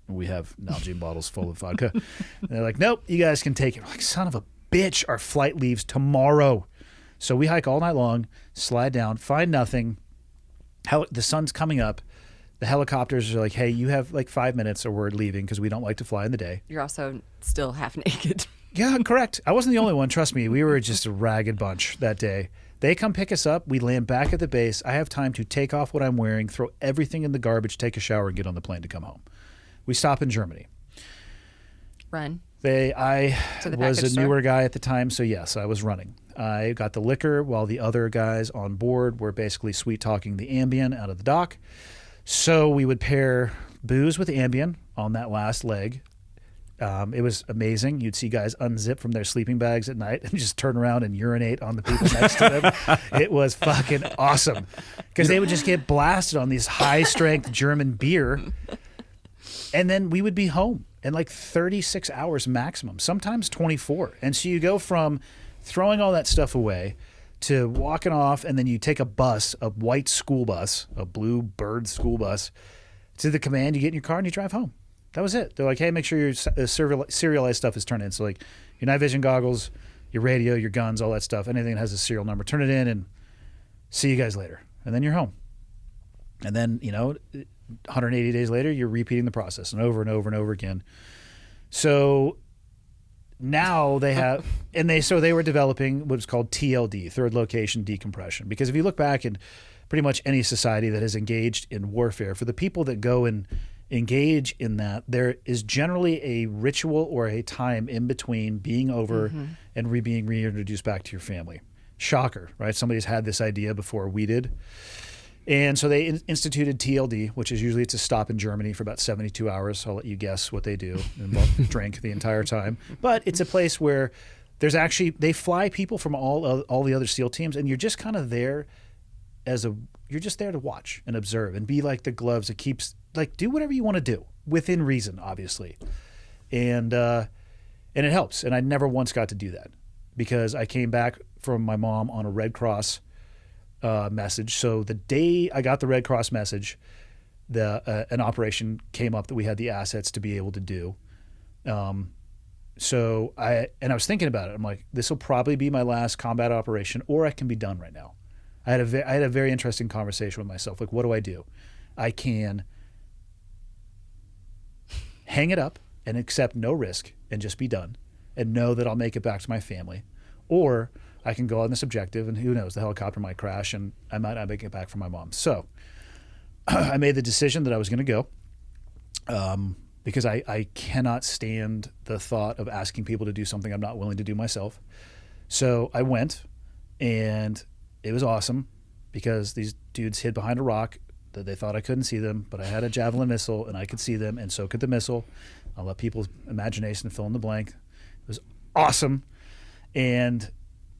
we have Nalgene bottles full of vodka. And they're like, nope, you guys can take it. We're like, son of a bitch, our flight leaves tomorrow. So we hike all night long, slide down, find nothing. The sun's coming up. The helicopters are like, hey, you have like 5 minutes or we're leaving because we don't like to fly in the day. You're also still half naked. Yeah, correct. I wasn't the only one. Trust me. We were just a ragged bunch that day. They come pick us up. We land back at the base. I have time to take off what I'm wearing, throw everything in the garbage, take a shower, and get on the plane to come home. We stop in Germany. Run. I was a newer guy at the time, so yes, I was running. I got the liquor while the other guys on board were basically sweet-talking the Ambien out of the dock. So we would pair booze with Ambien on that last leg. It was amazing. You'd see guys unzip from their sleeping bags at night and just turn around and urinate on the people next to them. It was fucking awesome because they would just get blasted on these high-strength German beer, and then we would be home in like 36 hours maximum, sometimes 24. And so you go from throwing all that stuff away to walking off, and then you take a bus, a white school bus, a blue bird school bus, to the command. You get in your car and you drive home. That was it. They're like, hey, make sure your serialized stuff is turned in. So like your night vision goggles, your radio, your guns, all that stuff, anything that has a serial number, turn it in and see you guys later. And then you're home. And then, 180 days later, you're repeating the process and over and over and over again. So now they have, they were developing what was called TLD, third location decompression. Because if you look back in pretty much any society that has engaged in warfare, for the people that go and engage in that, there is generally a ritual or a time in between being over and being reintroduced back to your family. Shocker, right? Somebody's had this idea before we did. And so they instituted TLD, which is usually it's a stop in Germany for about 72 hours. I'll let you guess what they do and we'll drink the entire time. But it's a place where there's actually, they fly people from all the other SEAL teams, and you're just kind of there you're just there to watch and observe and be like the gloves that keeps, like, do whatever you want to do within reason, obviously. And it helps. And I never once got to do that because I came back from my mom on a Red Cross message. So the day I got the Red Cross message, an operation came up that we had the assets to be able to do. So I was thinking about it. I'm like, this will probably be my last combat operation, or I can be done right now. I had a very interesting conversation with myself. Like, what do I do? I can hang it up and accept no risk and just be done and know that I'll make it back to my family, or I can go on this objective, and who knows, the helicopter might crash and I might not make it back for my mom. So I made the decision that I was going to go because I cannot stand the thought of asking people to do something I'm not willing to do myself. So I went, and it was awesome because these dudes hid behind a rock that they thought I couldn't see them, but I had a javelin missile and I could see them, and so could the missile. I'll let people's imagination fill in the blank. It was awesome. And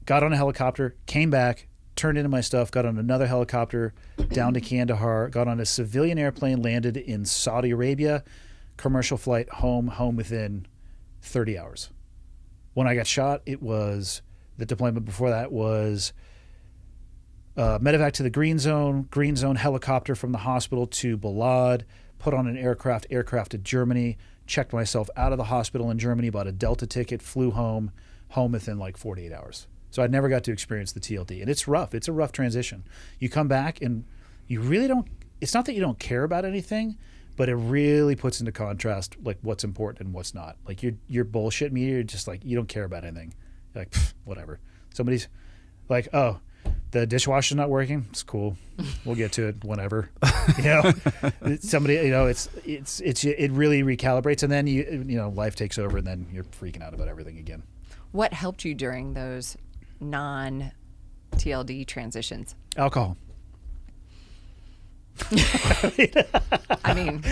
got on a helicopter, came back, turned into my stuff, got on another helicopter down to Kandahar, got on a civilian airplane, landed in Saudi Arabia, commercial flight, home within 30 hours. When I got shot, it was, the deployment before that was medevac to the Green Zone helicopter from the hospital to Balad, put on an aircraft to Germany, checked myself out of the hospital in Germany, bought a Delta ticket, flew home within like 48 hours. So I never got to experience the TLD. And it's rough. It's a rough transition. You come back and you really don't, it's not that you don't care about anything, but it really puts into contrast like what's important and what's not. Like you're bullshit media, you're just like, you don't care about anything. You're like, whatever. Somebody's like, oh, the dishwasher's not working. It's cool. We'll get to it whenever. You know, somebody, you know, it really recalibrates, and then you know, life takes over, and then you're freaking out about everything again. What helped you during those non-TLD transitions? Alcohol. I mean,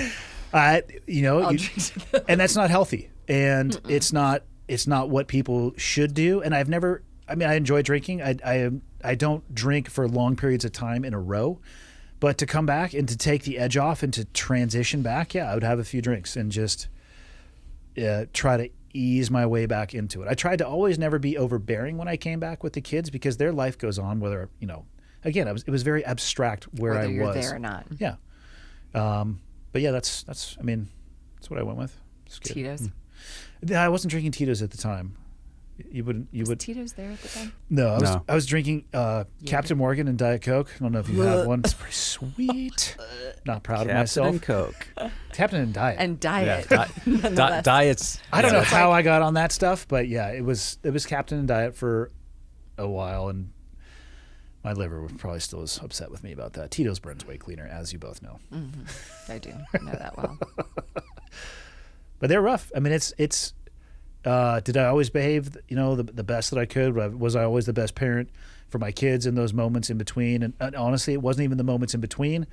you know, and that's not healthy, and it's not what people should do. And I enjoy drinking. I don't drink for long periods of time in a row, but to come back and to take the edge off and to transition back, I would have a few drinks and just try to ease my way back into it. I tried to always never be overbearing when I came back with the kids, because their life goes on, whether, you know, again, it was very abstract where whether I you're was there or not. Yeah. But yeah, that's what I went with. Tito's? I wasn't drinking Tito's at the time. Was Tito's there at the time? No, I was drinking Captain Morgan and Diet Coke. I don't know if you had one. It's pretty sweet. Not proud of myself. Captain and Coke. Captain and Diet. And Diet. Yeah, Diet's. I don't know how I got on that stuff, but yeah, it was Captain and Diet for a while, and my liver probably still is upset with me about that. Tito's burns way cleaner, as you both know. Mm-hmm. I do know that well. But they're rough. I mean, it's. Did I always behave, you know, the best that I could? Was I always the best parent for my kids in those moments in between? And honestly, it wasn't even the moments in between.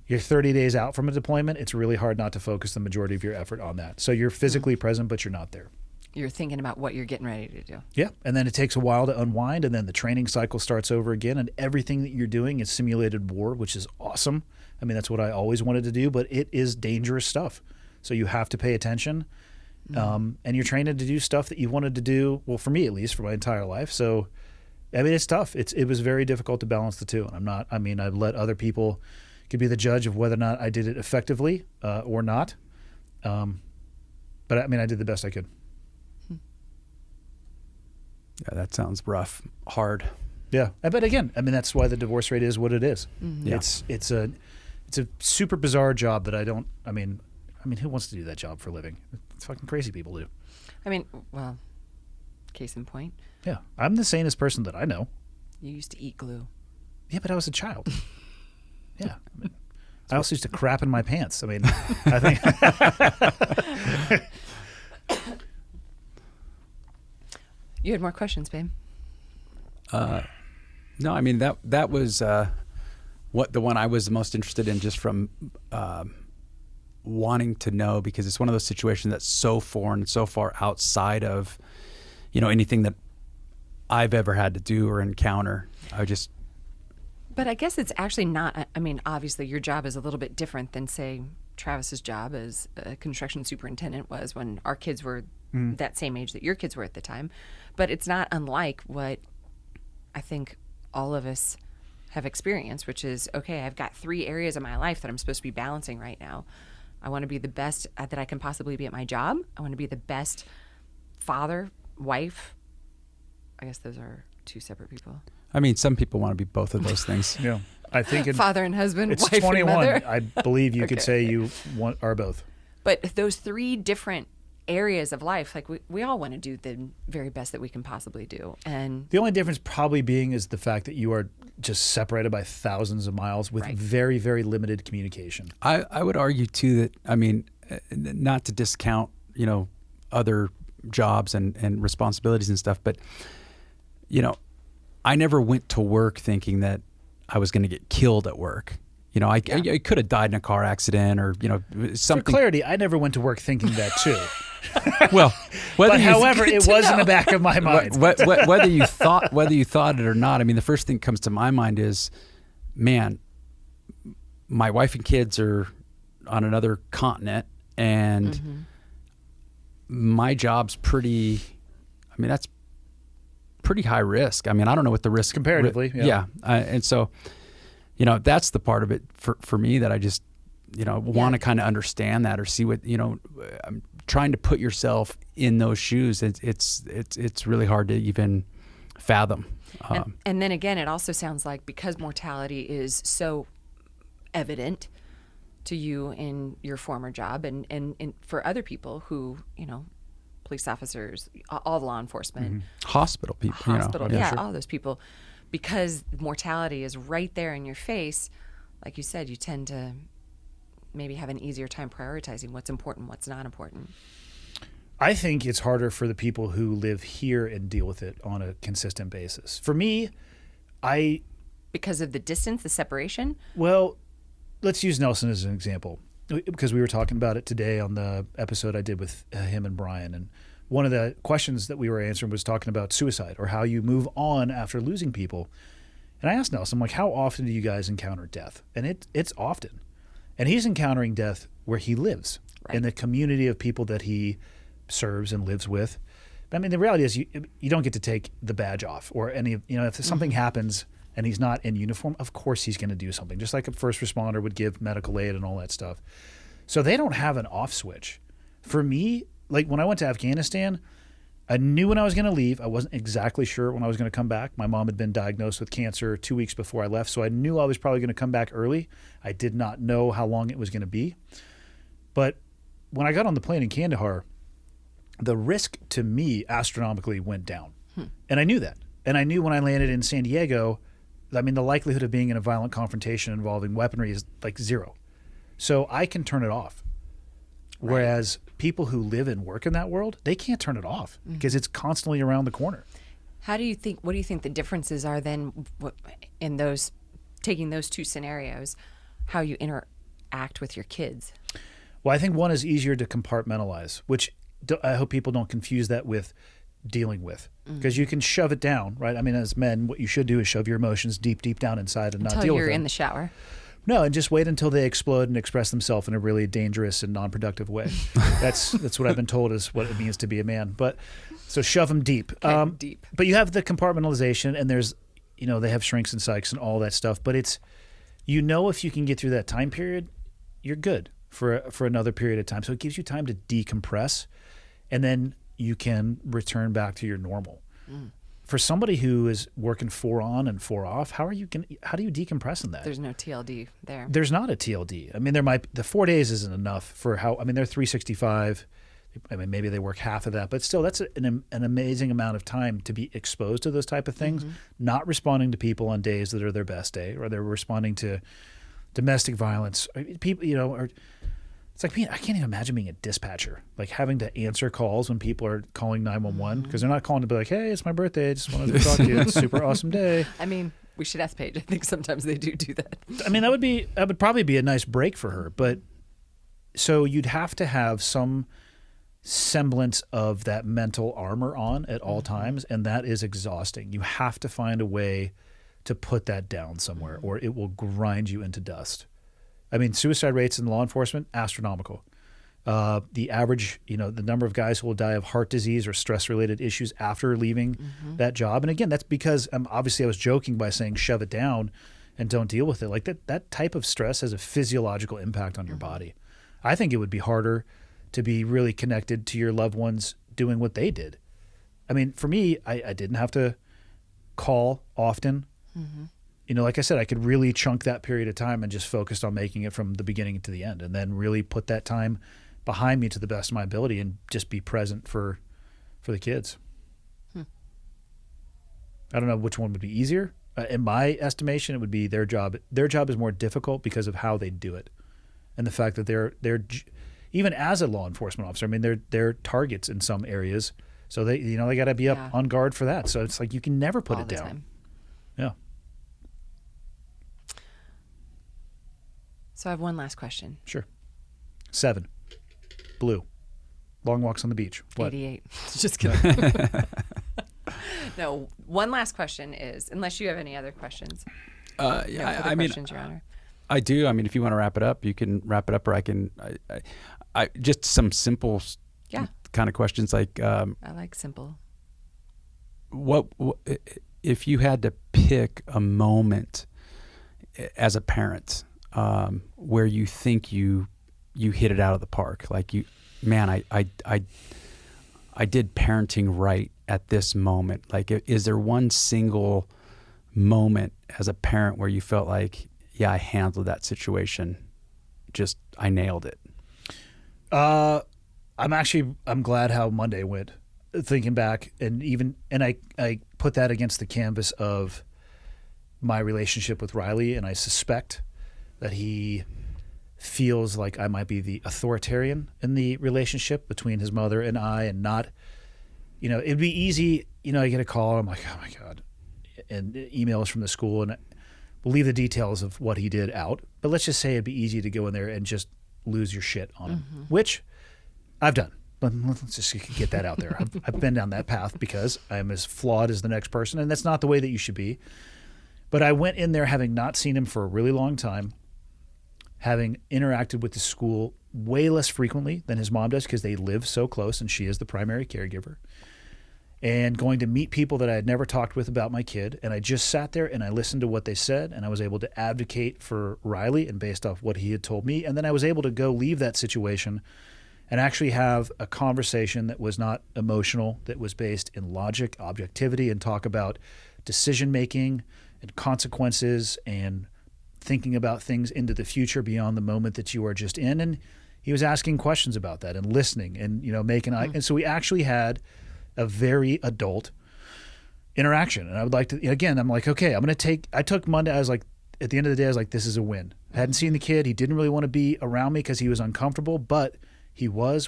You're 30 days out from a deployment. It's really hard not to focus the majority of your effort on that. So you're physically present, but you're not there. You're thinking about what you're getting ready to do. Yeah, and then it takes a while to unwind, and then the training cycle starts over again, and everything that you're doing is simulated war, which is awesome. I mean, that's what I always wanted to do, but it is dangerous stuff. So you have to pay attention. And you're trained to do stuff that you wanted to do, well, for me at least, for my entire life. So, I mean, it's tough. It was very difficult to balance the two. And I've let other people could be the judge of whether or not I did it effectively or not. But I mean, I did the best I could. Yeah, that sounds rough, hard. Yeah, but again, I mean, that's why the divorce rate is what it is. Mm-hmm. Yeah. It's a super bizarre job that I mean, who wants to do that job for a living? It's fucking crazy people do. I mean, well, case in point. Yeah, I'm the sanest person that I know. You used to eat glue. Yeah, but I was a child. Yeah. I also used to crap in my pants. I mean, I think. You had more questions, babe? No, I mean, that was what the one I was most interested in, just from wanting to know, because it's one of those situations that's so foreign, so far outside of, you know, anything that I've ever had to do or encounter. But I guess it's actually not, I mean, obviously your job is a little bit different than, say, Travis's job as a construction superintendent was when our kids were that same age that your kids were at the time. But it's not unlike what I think all of us have experienced, which is, okay, I've got 3 areas of my life that I'm supposed to be balancing right now. I want to be the best that I can possibly be at my job. I want to be the best father, wife. I guess those are 2 separate people. I mean, some people want to be both of those things. Yeah, I think father and husband, it's wife 21. and mother. I believe you could Okay. say you are both. But those 3 different areas of life, like we all want to do the very best that we can possibly do. And The only difference probably being is the fact that you are just separated by thousands of miles with Right. very, very limited communication. I would argue too that, I mean, not to discount, you know, other jobs and responsibilities and stuff, but, you know, I never went to work thinking that I was going to get killed at work. You know, I could have died in a car accident or, you know, something. For clarity, I never went to work thinking that too. Well, However, it was in the back of my mind. whether you thought it or not, I mean, the first thing that comes to my mind is, man, my wife and kids are on another continent, and my job's pretty. I mean, that's pretty high risk. I mean, I don't know what the risk Comparatively, yeah. and so, you know, that's the part of it for me that I just, want to kind of understand that or see what, I'm trying to put yourself in those shoes. It's really hard to even fathom. And then again, it also sounds like because mortality is so evident to you in your former job and for other people who, police officers, all the law enforcement, hospital people, all those people, because mortality is right there in your face. Like you said, you tend to maybe have an easier time prioritizing what's important, what's not important. I think it's harder for the people who live here and deal with it on a consistent basis. For me, because of the distance, the separation? Well, let's use Nelson as an example, because we were talking about it today on the episode I did with him and Brian. And one of the questions that we were answering was talking about suicide or how you move on after losing people. And I asked Nelson, I'm like, how often do you guys encounter death? And it's often. And he's encountering death where he lives, in the community of people that he serves and lives with. I mean, the reality is you don't get to take the badge off or any, if something happens and he's not in uniform, of course he's going to do something, just like a first responder would give medical aid and all that stuff. So they don't have an off switch. For me, like when I went to Afghanistan, I knew when I was going to leave. I wasn't exactly sure when I was going to come back. My mom had been diagnosed with cancer 2 weeks before I left, so I knew I was probably going to come back early. I did not know how long it was going to be. But when I got on the plane in Kandahar, the risk to me astronomically went down. And I knew that. And I knew when I landed in San Diego, the likelihood of being in a violent confrontation involving weaponry is like zero. So I can turn it off. Right. Whereas people who live and work in that world, they can't turn it off because it's constantly around the corner. What do you think the differences are then in taking those two scenarios, how you interact with your kids? Well, I think one is easier to compartmentalize, which I hope people don't confuse that with dealing with, because you can shove it down, right? I mean, as men, what you should do is shove your emotions deep down inside and not deal with them. Until you're in the shower. No, and just wait until they explode and express themselves in a really dangerous and non-productive way. That's what I've been told is what it means to be a man. But so shove them deep. Okay, deep. But you have the compartmentalization, and there's, they have shrinks and psychs and all that stuff. But it's, if you can get through that time period, you're good for another period of time. So it gives you time to decompress, and then you can return back to your normal. For somebody who is working 4 on and 4 off, how do you decompress in that? There's no TLD there. There's not a TLD. I mean, the 4 days isn't enough for they're 365. I mean, maybe they work half of that, but still that's an amazing amount of time to be exposed to those type of things, not responding to people on days that are their best day, or they're responding to domestic violence. People, it's like I can't even imagine being a dispatcher, like having to answer calls when people are calling 911 because they're not calling to be like, hey, it's my birthday. I just wanted to talk to you. It's a super awesome day. I mean, we should ask Paige. I think sometimes they do that. I mean, that would probably be a nice break for her. But so you'd have to have some semblance of that mental armor on at all times. And that is exhausting. You have to find a way to put that down somewhere or it will grind you into dust. I mean, suicide rates in law enforcement, astronomical. The average, the number of guys who will die of heart disease or stress-related issues after leaving that job. And again, that's because obviously I was joking by saying shove it down and don't deal with it. Like that type of stress has a physiological impact on your body. I think it would be harder to be really connected to your loved ones doing what they did. I mean, for me, I didn't have to call often. Like I said, I could really chunk that period of time and just focused on making it from the beginning to the end and then really put that time behind me to the best of my ability and just be present for the kids. I don't know which one would be easier. In my estimation, it would be their job. Their job is more difficult because of how they do it and the fact that they're even as a law enforcement officer, I mean, they're targets in some areas. So they got to be up on guard for that. So it's like you can never put all it the down. Time. Yeah. So I have one last question. Sure. 7. Blue. Long walks on the beach. What? 88. Just kidding. No, one last question is, unless you have any other questions. I mean, questions, Your Honor. I do. I mean, if you want to wrap it up, you can wrap it up, or I can. I just some simple kind of questions like. I like simple. What if you had to pick a moment as a parent where you think you hit it out of the park. Like I did parenting right at this moment. Like, is there one single moment as a parent where you felt like, yeah, I handled that situation, I nailed it? I'm glad how Monday went, thinking back, and I put that against the canvas of my relationship with Riley, and I suspect that he feels like I might be the authoritarian in the relationship between his mother and I, and not, it'd be easy, I get a call, I'm like, oh my God, and emails from the school, and we'll leave the details of what he did out, but let's just say it'd be easy to go in there and just lose your shit on him, which I've done. Let's just get that out there. I've been down that path because I'm as flawed as the next person, and that's not the way that you should be. But I went in there having not seen him for a really long time, having interacted with the school way less frequently than his mom does because they live so close and she is the primary caregiver, and going to meet people that I had never talked with about my kid. And I just sat there and I listened to what they said, and I was able to advocate for Riley and based off what he had told me. And then I was able to go leave that situation and actually have a conversation that was not emotional, that was based in logic, objectivity, and talk about decision-making and consequences and thinking about things into the future beyond the moment that you are just in. And he was asking questions about that and listening and, making eye. And so we actually had a very adult interaction. And I would like to, again, I'm like, okay, I took Monday. I was like, at the end of the day, I was like, this is a win. I hadn't seen the kid. He didn't really want to be around me because he was uncomfortable, but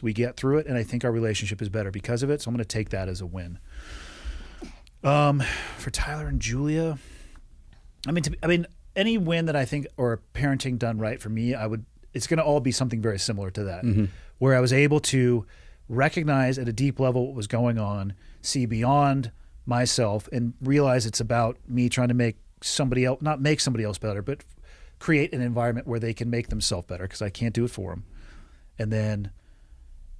we get through it. And I think our relationship is better because of it. So I'm going to take that as a win. For Tyler and Julia, any win that I think, or parenting done right for me, it's going to all be something very similar to that, where I was able to recognize at a deep level what was going on, see beyond myself, and realize it's about me trying to make somebody else, not make somebody else better, but create an environment where they can make themselves better because I can't do it for them. And then,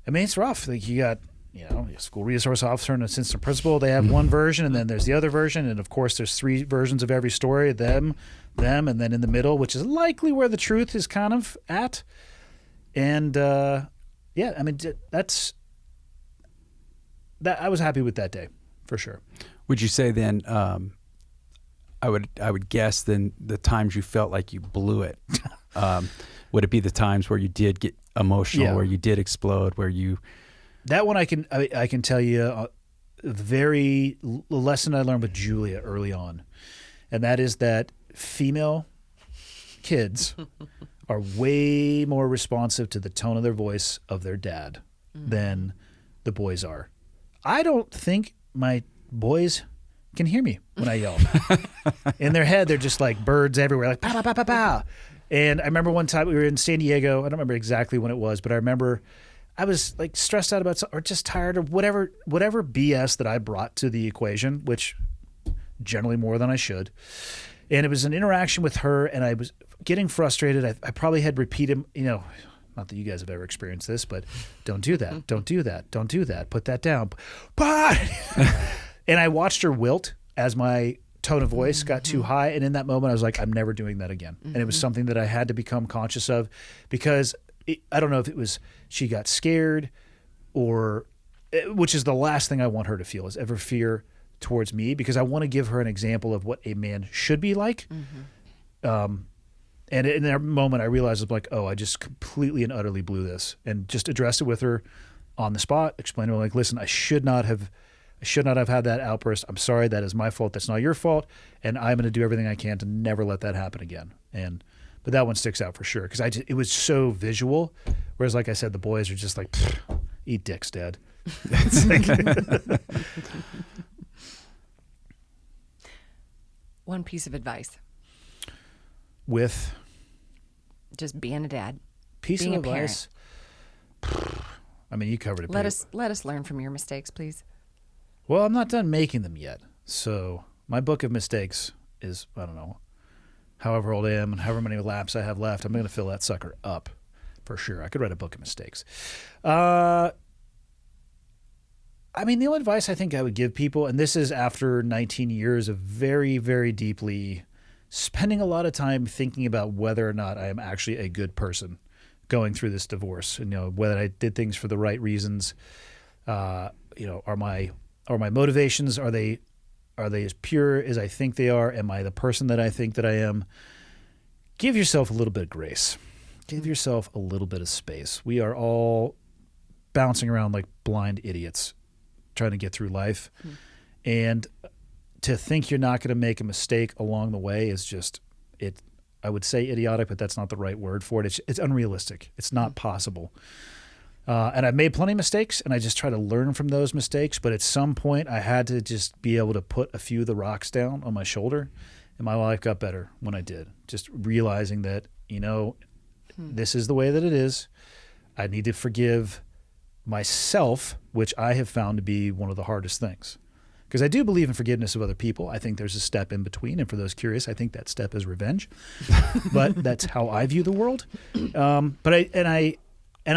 it's rough. Like, you got, a school resource officer and assistant principal. They have one version, and then there's the other version. And of course, there's three versions of every story: them, and then in the middle, which is likely where the truth is kind of at. And that's that. I was happy with that day for sure. Would you say then? I would guess then the times you felt like you blew it. Would it be the times where you did get emotional, where you did explode, where you? That one I can tell you the lesson I learned with Julia early on, and that is that female kids are way more responsive to the tone of their voice of their dad than the boys are. I don't think my boys can hear me when I yell. In their head, they're just like birds everywhere, like pow, pow, pow, pow, pow. And I remember one time we were in San Diego. I don't remember exactly when it was, but I remember I was like stressed out about something or just tired or whatever BS that I brought to the equation, which generally more than I should. And it was an interaction with her, and I was getting frustrated. I probably had repeated, not that you guys have ever experienced this, but don't do that. Don't do that. Don't do that. Put that down. But and I watched her wilt as my tone of voice got too high. And in that moment, I was like, I'm never doing that again. And it was something that I had to become conscious of because I don't know if it was she got scared or which is the last thing I want her to feel is ever fear towards me, because I want to give her an example of what a man should be like. And in that moment, I realized, like, oh, I just completely and utterly blew this, and just addressed it with her on the spot, explained to her, like, listen, I should not have had that outburst. I'm sorry. That is my fault. That's not your fault. And I'm going to do everything I can to never let that happen again. But that one sticks out for sure because it was so visual. Whereas, like I said, the boys are just like, eat dicks, Dad. It's like one piece of advice. With? Just being a dad. Being of advice? I mean, you covered it. Let us learn from your mistakes, please. Well, I'm not done making them yet. So my book of mistakes is, I don't know, however old I am and however many laps I have left, I'm going to fill that sucker up for sure. I could write a book of mistakes. I mean, the only advice I think I would give people, and this is after 19 years of very, very deeply spending a lot of time thinking about whether or not I am actually a good person going through this divorce, and whether I did things for the right reasons. Are my motivations, are they as pure as I think they are? Am I the person that I think that I am? Give yourself a little bit of grace. Give yourself a little bit of space. We are all bouncing around like blind idiots trying to get through life. And to think you're not going to make a mistake along the way is just, I would say idiotic, but that's not the right word for it. It's unrealistic. It's not possible. And I've made plenty of mistakes, and I just try to learn from those mistakes. But at some point, I had to just be able to put a few of the rocks down on my shoulder, and my life got better when I did. Just realizing that, this is the way that it is. I need to forgive myself, which I have found to be one of the hardest things. Because I do believe in forgiveness of other people. I think there's a step in between. And for those curious, I think that step is revenge. But that's how I view the world. But I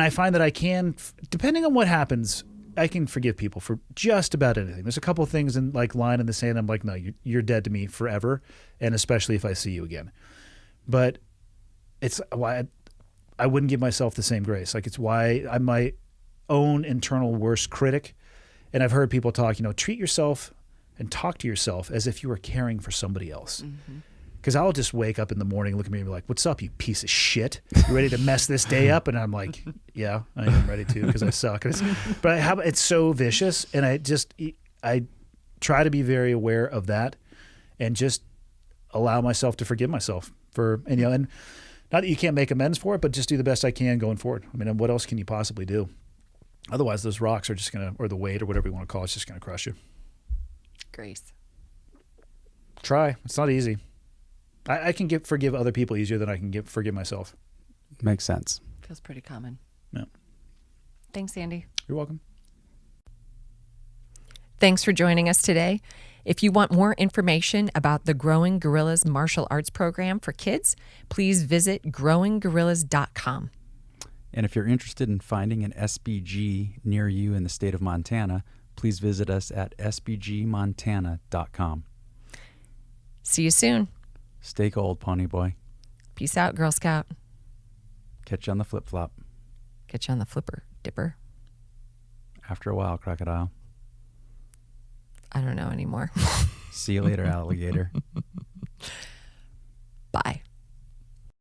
find that I can, depending on what happens, I can forgive people for just about anything. There's a couple of things in line in the sand. I'm like, no, you're dead to me forever. And especially if I see you again. But it's why I wouldn't give myself the same grace. Like, it's why I'm my own internal worst critic. And I've heard people talk, treat yourself and talk to yourself as if you were caring for somebody else. Because I'll just wake up in the morning, look at me and be like, what's up, you piece of shit? You ready to mess this day up? And I'm like, yeah, I am ready to, because I suck. But it's so vicious. And I try to be very aware of that and just allow myself to forgive myself and not that you can't make amends for it, but just do the best I can going forward. I mean, what else can you possibly do? Otherwise, those rocks are just or the weight or whatever you want to call it, it's just going to crush you. Grace. Try. It's not easy. I can forgive other people easier than I can forgive myself. Makes sense. Feels pretty common. Yeah. Thanks, Andy. You're welcome. Thanks for joining us today. If you want more information about the Growing Gorillas martial arts program for kids, please visit growinggorillas.com. And if you're interested in finding an SBG near you in the state of Montana, please visit us at sbgmontana.com. See you soon. Stay cold, Pony Boy. Peace out, Girl Scout. Catch you on the flip-flop. Catch you on the flipper, dipper. After a while, crocodile. I don't know anymore. See you later, alligator.